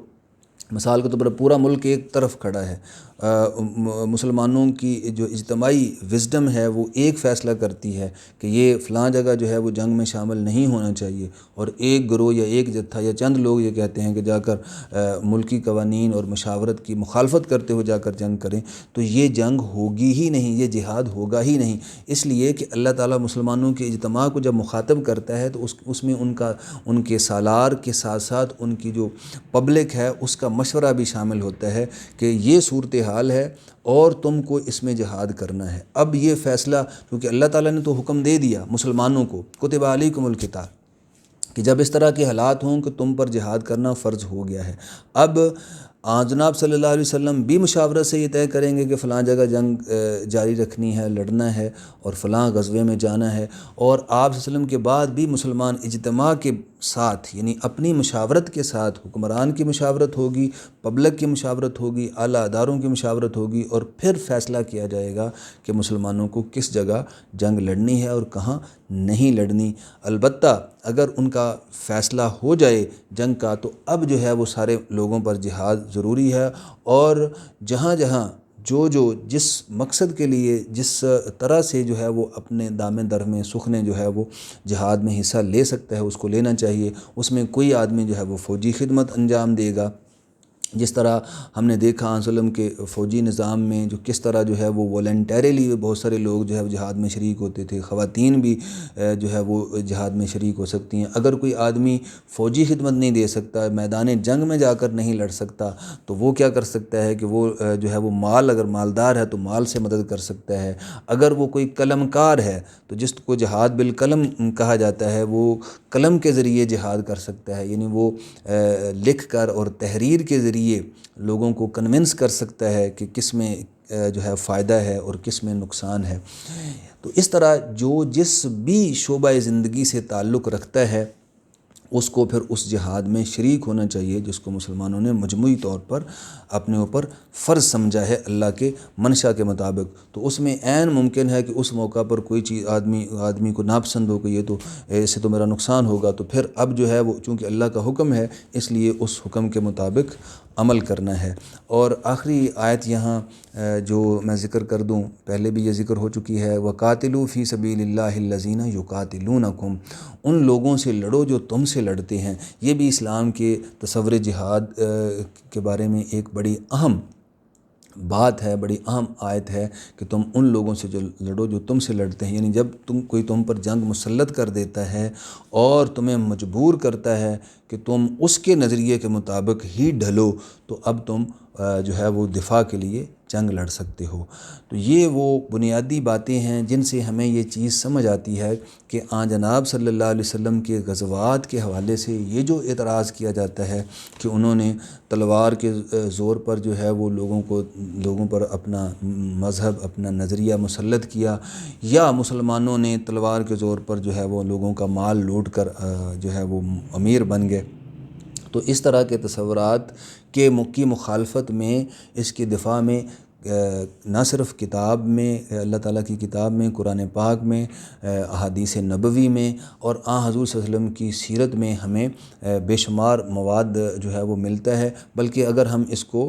مثال کے طور پر پورا ملک ایک طرف کھڑا ہے، مسلمانوں کی جو اجتماعی وزڈم ہے وہ ایک فیصلہ کرتی ہے کہ یہ فلاں جگہ جو ہے وہ جنگ میں شامل نہیں ہونا چاہیے، اور ایک گروہ یا ایک جتھا یا چند لوگ یہ کہتے ہیں کہ جا کر ملکی قوانین اور مشاورت کی مخالفت کرتے ہوئے جا کر جنگ کریں، تو یہ جنگ ہوگی ہی نہیں، یہ جہاد ہوگا ہی نہیں۔ اس لیے کہ اللہ تعالیٰ مسلمانوں کے اجتماع کو جب مخاطب کرتا ہے تو اس میں ان کے سالار کے ساتھ ساتھ ان کی جو پبلک ہے اس کا مشورہ بھی شامل ہوتا ہے کہ یہ صورتحال ہے اور تم کو اس میں جہاد کرنا ہے۔ اب یہ فیصلہ کیونکہ اللہ تعالیٰ نے تو حکم دے دیا مسلمانوں کو کتب علیکم القتال کہ جب اس طرح کے حالات ہوں کہ تم پر جہاد کرنا فرض ہو گیا ہے، اب جناب صلی اللہ علیہ وسلم بھی مشاورت سے یہ طے کریں گے کہ فلاں جگہ جنگ جاری رکھنی ہے، لڑنا ہے اور فلاں غزوے میں جانا ہے، اور آپ صلی اللہ علیہ وسلم کے بعد بھی مسلمان اجتماع کے ساتھ یعنی اپنی مشاورت کے ساتھ، حکمران کی مشاورت ہوگی، پبلک کی مشاورت ہوگی، اعلیٰ اداروں کی مشاورت ہوگی، اور پھر فیصلہ کیا جائے گا کہ مسلمانوں کو کس جگہ جنگ لڑنی ہے اور کہاں نہیں لڑنی۔ البتہ اگر ان کا فیصلہ ہو جائے جنگ کا تو اب جو ہے وہ سارے لوگوں پر جہاد ضروری ہے، اور جہاں جہاں جو جس مقصد کے لیے جس طرح سے جو ہے وہ اپنے دامن در میں سخنے جو ہے وہ جہاد میں حصہ لے سکتا ہے اس کو لینا چاہیے۔ اس میں کوئی آدمی جو ہے وہ فوجی خدمت انجام دے گا، جس طرح ہم نے دیکھا وسلم کے فوجی نظام میں جو کس طرح جو ہے وہ والنٹیرلی بہت سارے لوگ جو ہے جہاد میں شریک ہوتے تھے، خواتین بھی جو ہے وہ جہاد میں شریک ہو سکتی ہیں۔ اگر کوئی آدمی فوجی خدمت نہیں دے سکتا، میدان جنگ میں جا کر نہیں لڑ سکتا، تو وہ کیا کر سکتا ہے کہ وہ جو ہے وہ اگر مالدار ہے تو مال سے مدد کر سکتا ہے۔ اگر وہ کوئی قلم کار ہے تو جس کو جہاد بالقلم کہا جاتا ہے، وہ قلم کے ذریعے جہاد کر سکتا ہے، یعنی وہ لکھ کر اور تحریر کے ذریعے لوگوں کو کنونس کر سکتا ہے کہ کس میں جو ہے فائدہ ہے اور کس میں نقصان ہے۔ تو اس طرح جو جس بھی شعبہ زندگی سے تعلق رکھتا ہے اس کو پھر اس جہاد میں شریک ہونا چاہیے جس کو مسلمانوں نے مجموعی طور پر اپنے اوپر فرض سمجھا ہے اللہ کے منشا کے مطابق۔ تو اس میں عین ممکن ہے کہ اس موقع پر کوئی چیز آدمی کو ناپسند ہو کہ یہ تو اس سے تو میرا نقصان ہوگا، تو پھر اب جو ہے وہ چونکہ اللہ کا حکم ہے اس لیے اس حکم کے مطابق عمل کرنا ہے۔ اور آخری آیت یہاں جو میں ذکر کر دوں، پہلے بھی یہ ذکر ہو چکی ہے، وَقَاتِلُوا فِي سَبِيلِ اللَّهِ الَّذِينَ يُقَاتِلُونَكُمْ، ان لوگوں سے لڑو جو تم سے لڑتے ہیں۔ یہ بھی اسلام کے تصور جہاد کے بارے میں ایک بڑی اہم بات ہے، بڑی اہم آیت ہے کہ تم ان لوگوں سے جو لڑو جو تم سے لڑتے ہیں، یعنی جب کوئی تم پر جنگ مسلط کر دیتا ہے اور تمہیں مجبور کرتا ہے کہ تم اس کے نظریے کے مطابق ہی ڈھلو، تو اب تم جو ہے وہ دفاع کے لیے جنگ لڑ سکتے ہو۔ تو یہ وہ بنیادی باتیں ہیں جن سے ہمیں یہ چیز سمجھ آتی ہے کہ جناب صلی اللہ علیہ وسلم کے غزوات کے حوالے سے یہ جو اعتراض کیا جاتا ہے کہ انہوں نے تلوار کے زور پر جو ہے وہ لوگوں پر اپنا مذہب، اپنا نظریہ مسلط کیا، یا مسلمانوں نے تلوار کے زور پر جو ہے وہ لوگوں کا مال لوٹ کر جو ہے وہ امیر بن گئے، تو اس طرح کے تصورات کے کی مخالفت میں، اس کے دفاع میں نہ صرف کتاب میں، اللہ تعالیٰ کی کتاب میں، قرآن پاک میں، احادیث نبوی میں اور حضور صلی اللہ علیہ وسلم کی سیرت میں ہمیں بے شمار مواد جو ہے وہ ملتا ہے، بلکہ اگر ہم اس کو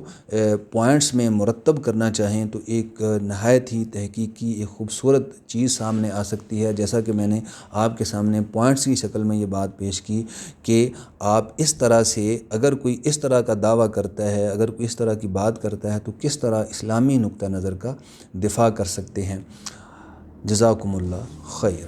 پوائنٹس میں مرتب کرنا چاہیں تو ایک نہایت ہی تحقیقی ایک خوبصورت چیز سامنے آ سکتی ہے، جیسا کہ میں نے آپ کے سامنے پوائنٹس کی شکل میں یہ بات پیش کی کہ آپ اس طرح سے، اگر کوئی اس طرح کا دعویٰ کرتا ہے، اگر کوئی اس طرح کی بات کرتا ہے تو کس طرح اسلامی نقطہ نظر کا دفاع کر سکتے ہیں۔ جزاکم اللہ خیر۔